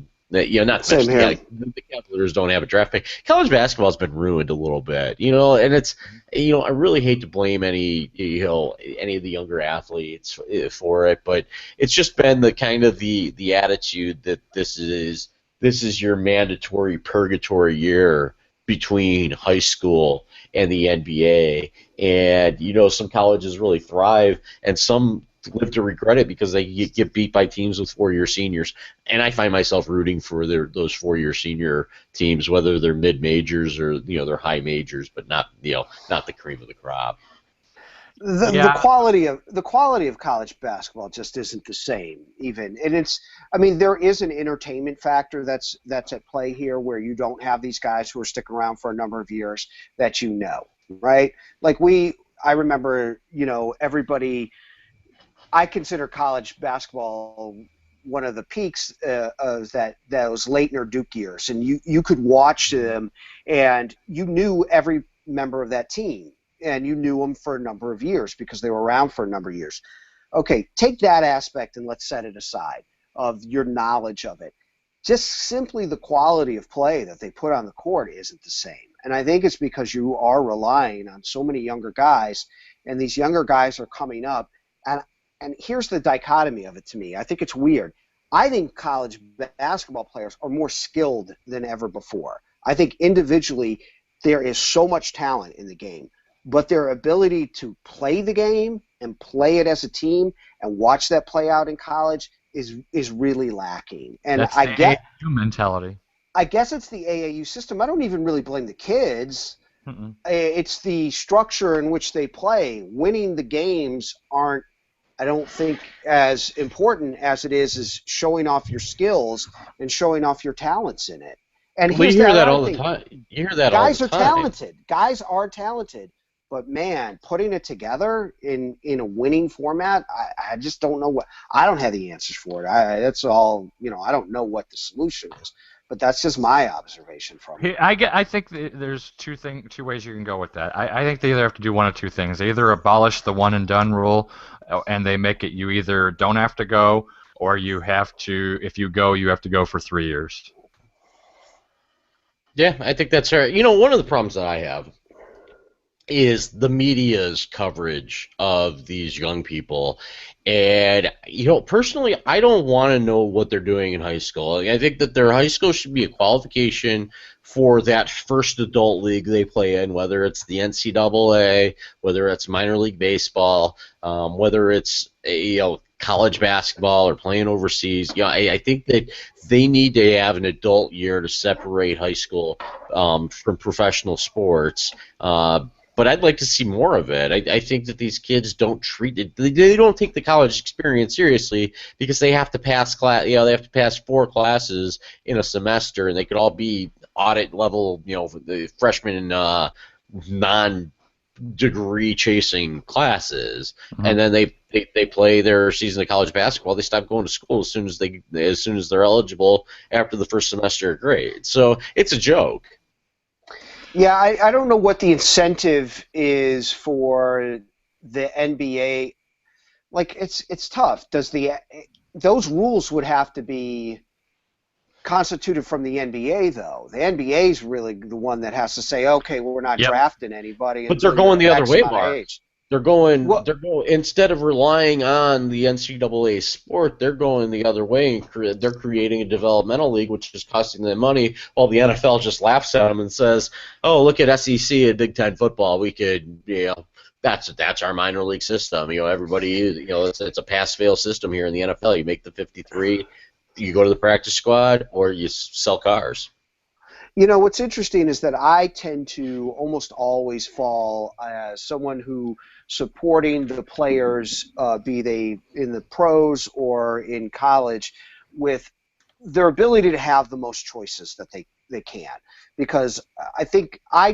Same here. The Cavaliers don't have a draft pick. College basketball has been ruined a little bit, and it's, I really hate to blame any of the younger athletes for it, but it's just been the kind of the attitude that this is your mandatory purgatory year between high school and the NBA, and some colleges really thrive, and some live to regret it because they get beat by teams with 4-year seniors. And I find myself rooting for those 4-year senior teams, whether they're mid majors or they're high majors, but not the cream of the crop. The quality of college basketball just isn't the same even, and there is an entertainment factor that's at play here where you don't have these guys who are sticking around for a number of years that right? Like I remember everybody. I consider college basketball one of the peaks of those Leitner Duke years, and you could watch them, and you knew every member of that team, and you knew them for a number of years because they were around for a number of years. Okay, take that aspect and let's set it aside of your knowledge of it. Just simply the quality of play that they put on the court isn't the same, and I think it's because you are relying on so many younger guys and these younger guys are coming up. And here's the dichotomy of it to me. I think it's weird. I think college basketball players are more skilled than ever before. I think individually there is so much talent in the game, but their ability to play the game and play it as a team and watch that play out in college is really lacking. And That's the AAU mentality. I guess it's the AAU system. I don't even really blame the kids. Mm-mm. It's the structure in which they play. Winning the games aren't, I don't think, as important as it is showing off your skills and showing off your talents in it. And you hear that all the time. You hear that all the time. Guys are talented. Guys are talented. But, man, putting it together in a winning format, I just don't know what – I don't have the answers for it. That's all – I don't know what the solution is. But that's just my observation from it. I think there's two ways you can go with that. I think they either have to do one of two things. They either abolish the one-and-done rule and they make it you either don't have to go or you have to – if you go, you have to go for 3 years. Yeah, I think that's fair. One of the problems that I have is the media's coverage of these young people. And, personally, I don't want to know what they're doing in high school. I think that their high school should be a qualification for that first adult league they play in, whether it's the NCAA, whether it's minor league baseball, whether it's college basketball or playing overseas. I think that they need to have an adult year to separate high school from professional sports. But I'd like to see more of it. I think that these kids don't treat it. They don't take the college experience seriously because they have to pass class. They have to pass 4 classes in a semester, and they could all be audit level. The freshman non-degree chasing classes, and then they play their season of college basketball. They stop going to school as soon as they're eligible after the first semester of grade. So it's a joke. Yeah, I don't know what the incentive is for the NBA. Like, it's tough. Those rules would have to be constituted from the NBA, though. The NBA is really the one that has to say, okay, well, we're not drafting anybody. But they're going the other way, Mark. They're going instead of relying on the NCAA sport, they're going the other way, and they're creating a developmental league, which is costing them money, while the NFL just laughs at them and says, "Oh, look at SEC and Big Ten football. We could, that's our minor league system. Everybody, it's a pass-fail system here in the NFL. You make the 53, you go to the practice squad, or you sell cars." What's interesting is that I tend to almost always fall as someone who supporting the players, be they in the pros or in college, with their ability to have the most choices that they can. Because I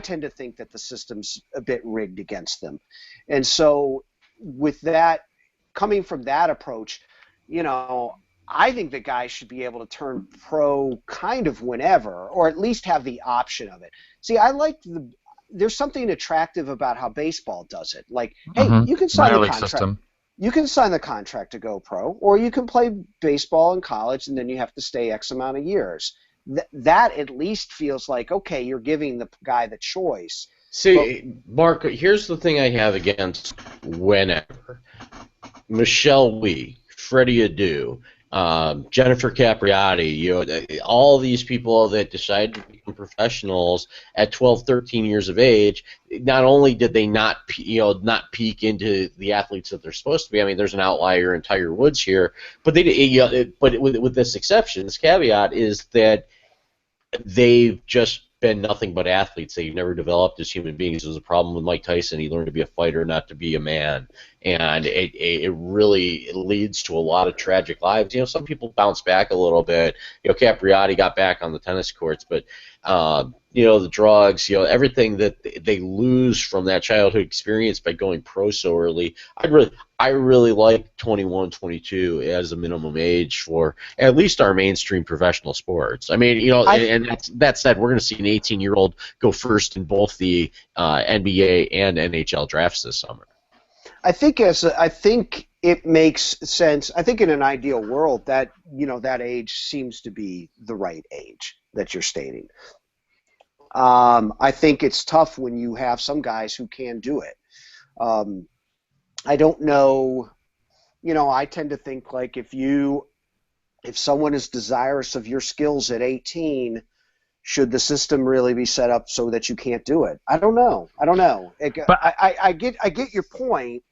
tend to think that the system's a bit rigged against them. And so with that, coming from that approach, I think the guys should be able to turn pro kind of whenever, or at least have the option of it. See, there's something attractive about how baseball does it. Like, hey, you can sign a contract. System. You can sign the contract to go pro, or you can play baseball in college, and then you have to stay X amount of years. That at least feels like, okay, you're giving the guy the choice. See, Mark, here's the thing I have against whenever. Michelle Wie, Freddie Adu, Jennifer Capriati, all these people that decided to become professionals at 12, 13 years of age, not only did they not peak into the athletes that they're supposed to be. I mean, there's an outlier in Tiger Woods here, but but with this exception, this caveat is that they've just been nothing but athletes. They've never developed as human beings. It was a problem with Mike Tyson. He learned to be a fighter, not to be a man. And it really leads to a lot of tragic lives. Some people bounce back a little bit. Capriati got back on the tennis courts, but the drugs, everything that they lose from that childhood experience by going pro so early. I really like 21, 22 as a minimum age for at least our mainstream professional sports. I mean, and that said, we're going to see an 18-year-old go first in both the NBA and NHL drafts this summer. I think it makes sense. I think in an ideal world that that age seems to be the right age that you're stating. I think it's tough when you have some guys who can do it. I don't know. I tend to think like if someone is desirous of your skills at 18, should the system really be set up so that you can't do it? I don't know. But I get your point.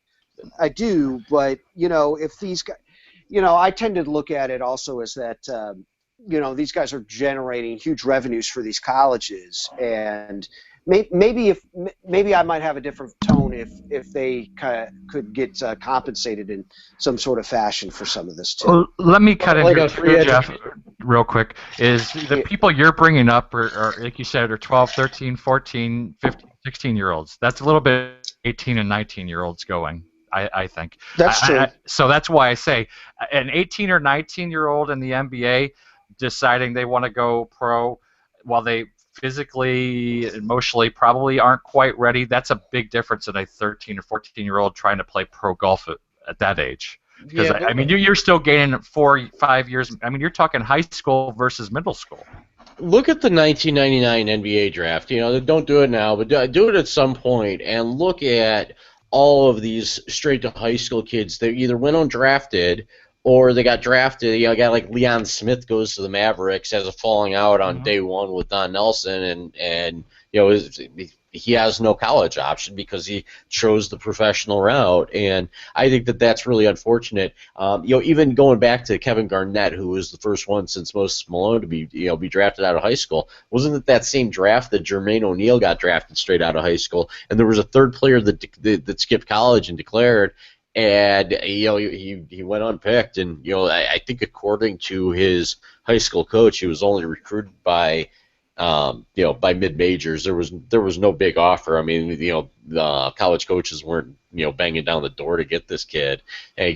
I do, but if these guys, I tend to look at it also as that these guys are generating huge revenues for these colleges, and maybe I might have a different tone if they could get compensated in some sort of fashion for some of this too. well, let me cut in Like here a free too, Jeff, real quick. Is the people you're bringing up are, like you said, are 12, 13, 14, 15, 16-year-olds. That's a little bit 18 and 19-year-olds going, I think. That's true. So that's why I say an 18 or 19-year-old in the NBA deciding they want to go pro while they physically, emotionally probably aren't quite ready, that's a big difference than a 13 or 14-year-old trying to play pro golf at that age. Because, I mean, you're still gaining 4 or 5 years. I mean, you're talking high school versus middle school. Look at the 1999 NBA draft. Don't do it now, but do it at some point, and look at all of these straight to high school kids that either went undrafted or they got drafted. A guy like Leon Smith goes to the Mavericks, has a falling out on day one with Don Nelson, and he has no college option because he chose the professional route. And I think that that's really unfortunate. Even going back to Kevin Garnett, who was the first one since Moses Malone to be drafted out of high school, wasn't it that same draft that Jermaine O'Neal got drafted straight out of high school? And there was a third player that skipped college and declared. And he went unpicked, and I think according to his high school coach, he was only recruited by by mid majors. There was no big offer. I mean, the college coaches weren't banging down the door to get this kid, and he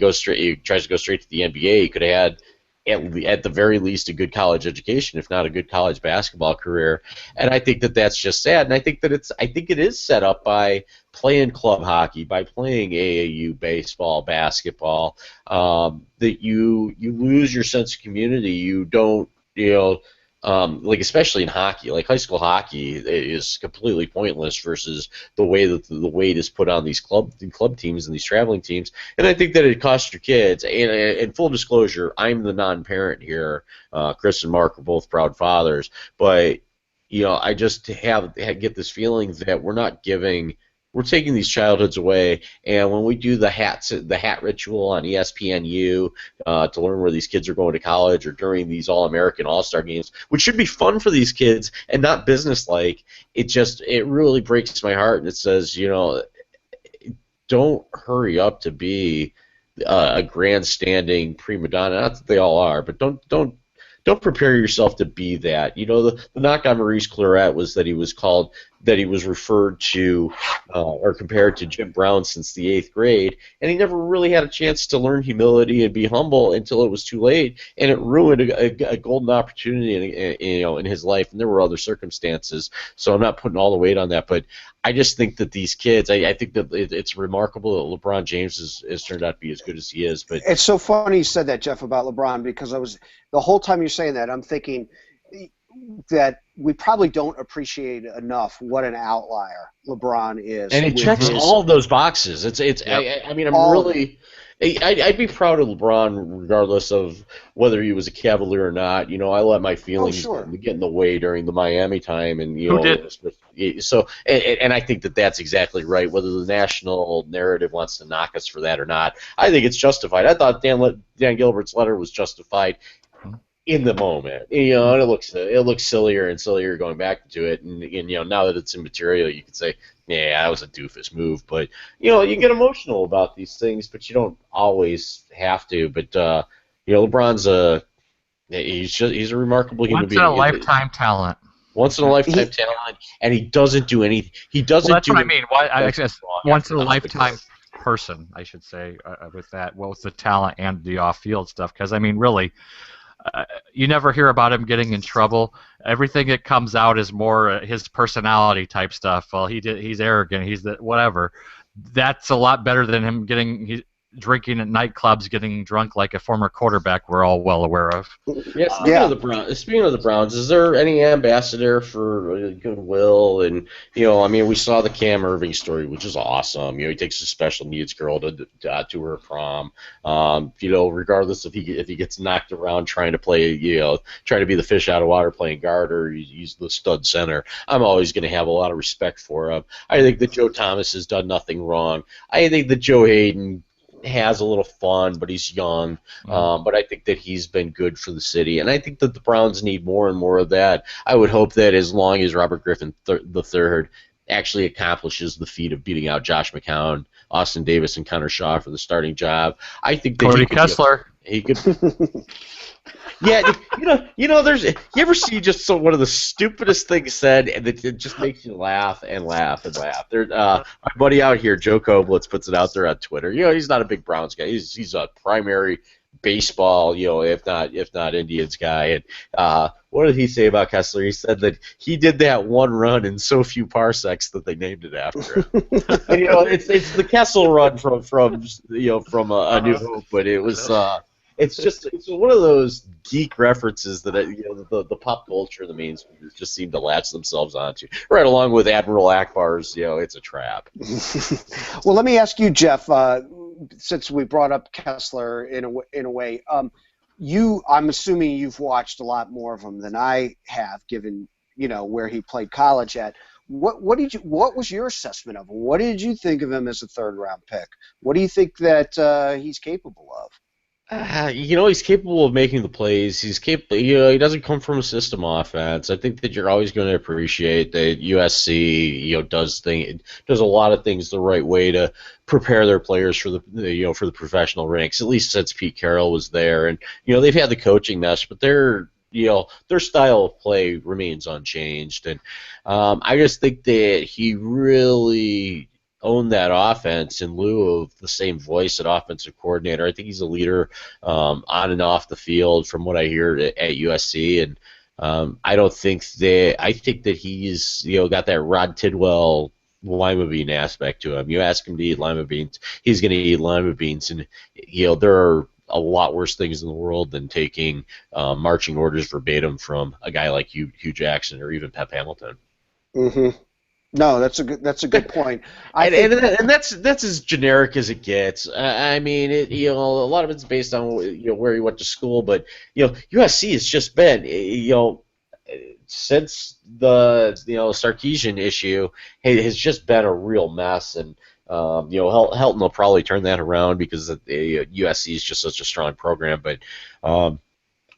tries to go straight to the NBA. He could have had at the very least a good college education, if not a good college basketball career. And I think that that's just sad. And I think it is set up by playing club hockey, by playing AAU baseball, basketball, that you lose your sense of community. You don't especially in hockey, like high school hockey is completely pointless versus the way that the weight is put on these club teams and these traveling teams. And I think that it costs your kids. And full disclosure, I'm the non-parent here. Chris and Mark are both proud fathers, but I just get this feeling that we're taking these childhoods away, and when we do the hat ritual on ESPNU to learn where these kids are going to college, or during these All-American All-Star games, which should be fun for these kids and not business-like, it really breaks my heart, and it says, don't hurry up to be a grandstanding prima donna. Not that they all are, but don't prepare yourself to be that. The knock on Maurice Clarett was that he was referred to or compared to Jim Brown since the 8th grade, and he never really had a chance to learn humility and be humble until it was too late, and it ruined a golden opportunity in his life. And there were other circumstances, so I'm not putting all the weight on that, but I just think that these kids, I think that it's remarkable that LeBron James has turned out to be as good as he is. But it's so funny you said that, Jeff, about LeBron, because the whole time you're saying that, I'm thinking that we probably don't appreciate enough what an outlier LeBron is. And it checks all of those boxes. Yep. I'd be proud of LeBron regardless of whether he was a Cavalier or not. I let my feelings get in the way during the Miami time, and Who did? So and I think that that's exactly right. Whether the national narrative wants to knock us for that or not, I think it's justified. I thought Dan Gilbert's letter was justified in the moment. It looks sillier and sillier going back to it, and now that it's immaterial, you could say, yeah, that was a doofus move. But you get emotional about these things, but you don't always have to. But LeBron's he's a remarkable human being. Once in a lifetime talent. Once in a lifetime talent, and he doesn't do anything. He doesn't. Well, that's do what I mean. I guess once in a lifetime person, I should say, with that. Well, with the talent and the off-field stuff, because I mean, really. You never hear about him getting in trouble. Everything that comes out is more his personality type stuff. Well, he's arrogant. He's whatever. That's a lot better than him getting drinking at nightclubs, getting drunk like a former quarterback we're all well aware of. Yeah, speaking of the Browns, is there any ambassador for goodwill? And I mean, we saw the Cam Irving story, which is awesome. He takes a special needs girl to her prom. Regardless if he gets knocked around trying to play, trying to be the fish out of water playing guard, or he's the stud center, I'm always going to have a lot of respect for him. I think that Joe Thomas has done nothing wrong. I think that Joe Hayden has a little fun, but he's young. But I think that he's been good for the city, and I think that the Browns need more and more of that. I would hope that as long as Robert Griffin III actually accomplishes the feat of beating out Josh McCown, Austin Davis, and Connor Shaw for the starting job, I think that Cody Kessler. He could. Yeah, there's. You ever see just one of the stupidest things said, and it just makes you laugh and laugh and laugh. My buddy out here, Joe Koblitz, puts it out there on Twitter. He's not a big Browns guy. He's a primary baseball, if not Indians guy. And what did he say about Kessler? He said that he did that one run in so few parsecs that they named it after him. And, it's the Kessel run from A New Hope, but it was. It's one of those geek references that the pop culture, the mainstream, just seem to latch themselves onto. Right along with Admiral Akbar's, it's a trap. Well, let me ask you, Jeff. Since we brought up Kessler in a way, I'm assuming you've watched a lot more of him than I have, given where he played college at. What was your assessment of him? What did you think of him as a third-round pick? What do you think that he's capable of? He's capable of making the plays. He's capable. He doesn't come from a system offense. I think that you're always going to appreciate that USC, does a lot of things the right way to prepare their players for the professional ranks. At least since Pete Carroll was there, and they've had the coaching mess, but their style of play remains unchanged. And I just think that he really own that offense in lieu of the same voice at offensive coordinator. I think he's a leader on and off the field from what I hear at USC, and I think that he's got that Rod Tidwell lima bean aspect to him. You ask him to eat lima beans, he's going to eat lima beans, and there are a lot worse things in the world than taking marching orders verbatim from a guy like Hugh Jackson or even Pep Hamilton. Mm-hmm. No, that's a good point. And that's as generic as it gets. I mean, a lot of it's based on where he went to school, but USC has just been since the Sarkisian issue, has just been a real mess. And Helton will probably turn that around because USC is just such a strong program, but.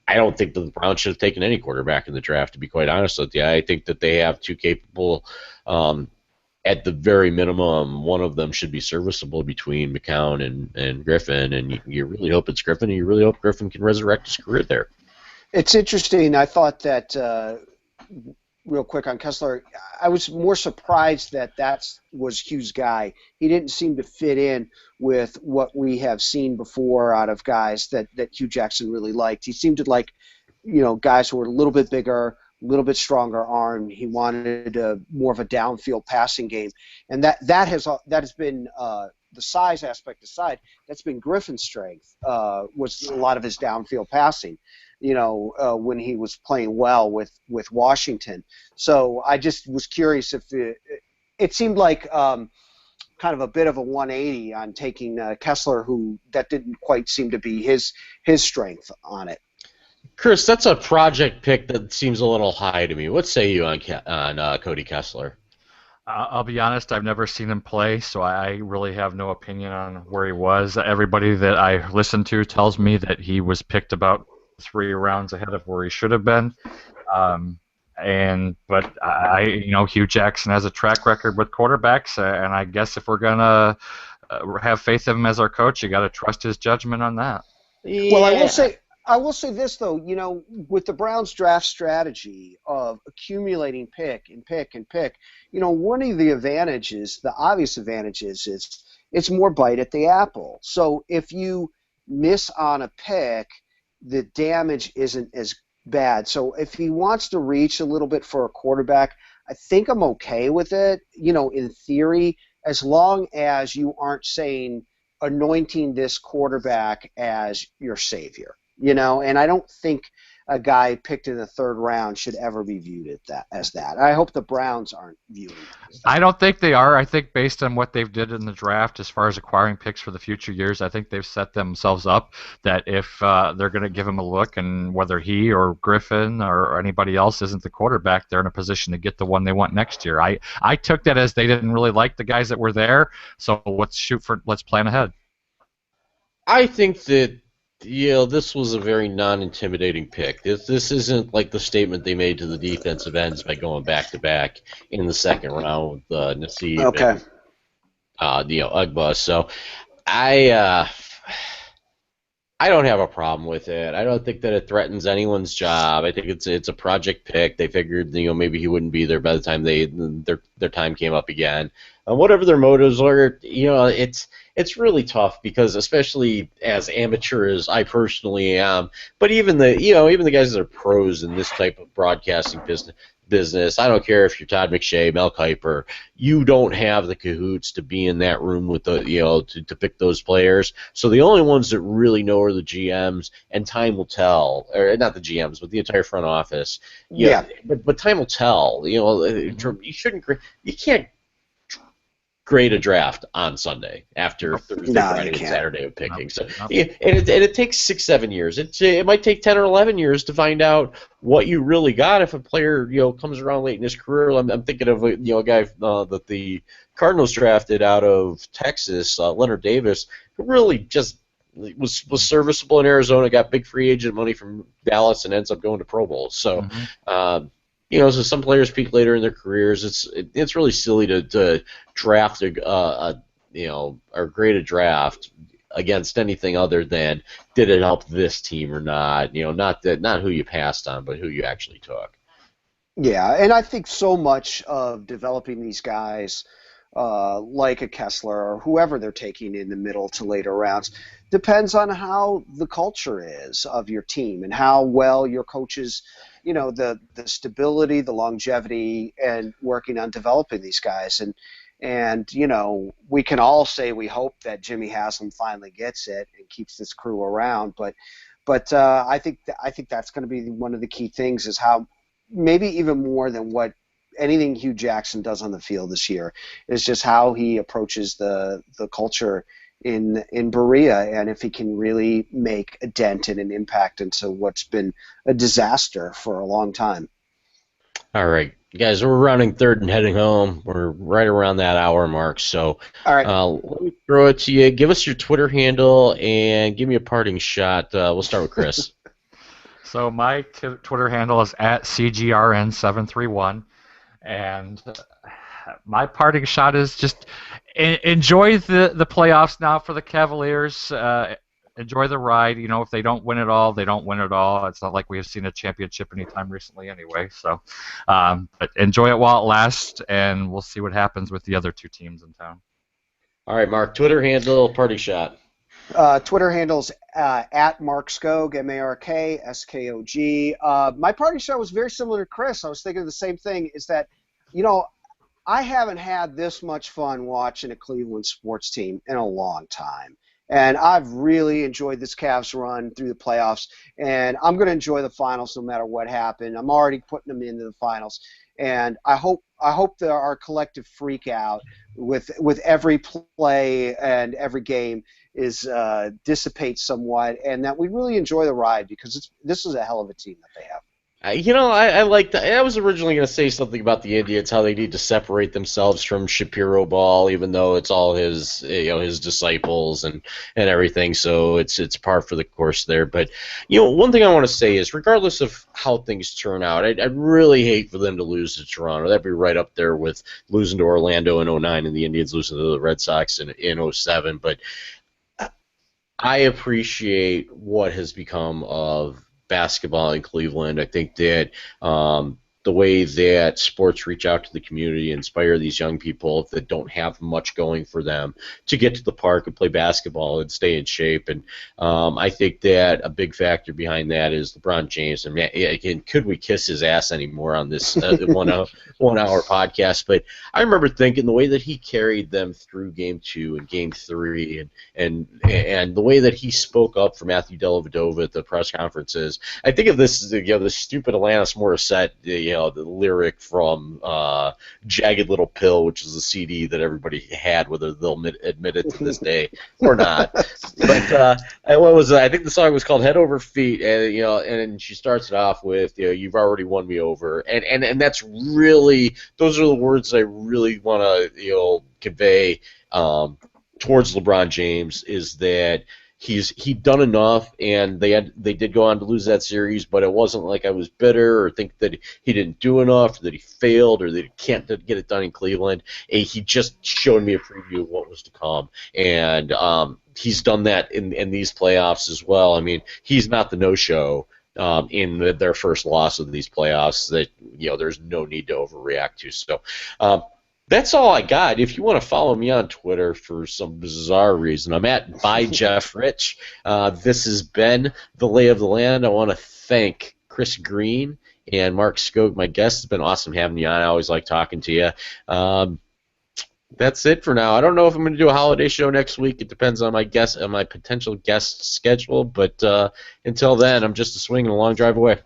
I don't think that the Browns should have taken any quarterback in the draft, to be quite honest with you. I think that they have two capable, at the very minimum, one of them should be serviceable between McCown and Griffin, and you really hope it's Griffin, and you really hope Griffin can resurrect his career there. It's interesting. I thought that, real quick on Kessler, I was more surprised that was Hugh's guy. He didn't seem to fit in with what we have seen before out of guys that Hugh Jackson really liked. He seemed to like, guys who were a little bit bigger, a little bit stronger arm. He wanted more of a downfield passing game, and that has been the size aspect aside. That's been Griffin's strength. Was a lot of his downfield passing. When he was playing well with Washington. So I just was curious if it seemed like kind of a bit of a 180 on taking Kessler, who that didn't quite seem to be his strength on it. Chris, that's a project pick that seems a little high to me. What say you on Cody Kessler? I'll be honest, I've never seen him play, so I really have no opinion on where he was. Everybody that I listen to tells me that he was picked about 3 rounds ahead of where he should have been. But Hugh Jackson has a track record with quarterbacks, and I guess if we're gonna have faith in him as our coach, you got to trust his judgment on that. Yeah. Well, I will say this though, with the Browns draft strategy of accumulating pick and pick and pick, one of the obvious advantages is it's more bite at the apple. So if you miss on a pick, the damage isn't as bad. So if he wants to reach a little bit for a quarterback, I think I'm okay with it, in theory, as long as you aren't saying, anointing this quarterback as your savior, you know, and I don't think a guy picked in the third round should ever be viewed as that. I hope the Browns aren't viewing it as that. I don't think they are. I think based on what they've did in the draft as far as acquiring picks for the future years, I think they've set themselves up that if they're going to give him a look, and whether he or Griffin or anybody else isn't the quarterback, they're in a position to get the one they want next year. I took that as they didn't really like the guys that were there, so let's plan ahead. I think that this was a very non-intimidating pick. This isn't like the statement they made to the defensive ends by going back to back in the second round with Nassib Okay. and Ugba. So I don't have a problem with it. I don't think that it threatens anyone's job. I think it's a project pick. They figured maybe he wouldn't be there by the time their time came up again. Whatever their motives are, it's really tough because especially as amateur as I personally am, but even the guys that are pros in this type of broadcasting business, I don't care if you're Todd McShay, Mel Kiper, you don't have the cahoots to be in that room with the to pick those players. So the only ones that really know are the GMs, and time will tell, or not the GMs, but the entire front office. Yeah. But time will tell. You can't grade a draft on Sunday after Thursday, Friday, and Saturday of picking. So, and it takes 6-7 years. It might take 10 or 11 years to find out what you really got if a player comes around late in his career. I'm thinking of a guy that the Cardinals drafted out of Texas, Leonard Davis, who really just was serviceable in Arizona, got big free agent money from Dallas, and ends up going to Pro Bowls. So. So some players peak later in their careers. It's really silly to draft or grade a draft against anything other than did it help this team or not. Not who you passed on, but who you actually took. Yeah, and I think so much of developing these guys, like a Kessler or whoever they're taking in the middle to later rounds, depends on how the culture is of your team and how well your coaches, the stability, the longevity, and working on developing these guys. And we can all say we hope that Jimmy Haslam finally gets it and keeps this crew around. But I think that's going to be one of the key things is how, maybe even more than what anything Hugh Jackson does on the field this year, is just how he approaches the culture in Berea, and if he can really make a dent and an impact into what's been a disaster for a long time. All right, guys, we're rounding third and heading home. We're right around that hour mark, so all right. Let me throw it to you. Give us your Twitter handle and give me a parting shot. We'll start with Chris. So my Twitter handle is @CGRN731, and my parting shot is just enjoy the playoffs now for the Cavaliers. Enjoy the ride. If they don't win it all, they don't win it all. It's not like we have seen a championship anytime recently anyway. So, but enjoy it while it lasts, and we'll see what happens with the other two teams in town. All right, Mark, Twitter handle, party shot. Twitter handle's at Mark Skog, MarkSkog. My party shot was very similar to Chris. I was thinking of the same thing, is that, I haven't had this much fun watching a Cleveland sports team in a long time. And I've really enjoyed this Cavs run through the playoffs, and I'm going to enjoy the finals no matter what happened. I'm already putting them into the finals, and I hope that our collective freak out with every play and every game is dissipates somewhat, and that we really enjoy the ride, because this is a hell of a team that they have. I like that. I was originally going to say something about the Indians, how they need to separate themselves from Shapiro Ball, even though it's all his disciples and everything. So it's par for the course there. But one thing I want to say is, regardless of how things turn out, I'd really hate for them to lose to Toronto. That'd be right up there with losing to Orlando in 2009 and the Indians losing to the Red Sox in 2007. But I appreciate what has become of basketball in Cleveland. I think that the way that sports reach out to the community, inspire these young people that don't have much going for them to get to the park and play basketball and stay in shape. And I think that a big factor behind that is LeBron James. And again, could we kiss his ass anymore on this 1 hour podcast? But I remember thinking the way that he carried them through Game 2 and Game 3, and the way that he spoke up for Matthew Dellavedova at the press conferences. I think of this, the stupid Alanis Morissette, the lyric from Jagged Little Pill, which is a CD that everybody had, whether they'll admit it to this day or not. But what was I think the song was called Head Over Feet, and and she starts it off with, you've already won me over, and that's really, those are the words I really want to convey towards LeBron James, is that he'd done enough, and they did go on to lose that series, but it wasn't like I was bitter or think that he didn't do enough, or that he failed, or that he can't get it done in Cleveland. He just showed me a preview of what was to come, and he's done that in these playoffs as well. I mean, he's not the no-show in their first loss of these playoffs that there's no need to overreact to. So that's all I got. If you want to follow me on Twitter for some bizarre reason, I'm at @ByJeffRich. This has been The Lay of the Land. I want to thank Chris Green and Mark Skoke, my guests. It's been awesome having you on. I always like talking to you. That's it for now. I don't know if I'm going to do a holiday show next week. It depends on my potential guest schedule. But until then, I'm just a swing and a long drive away.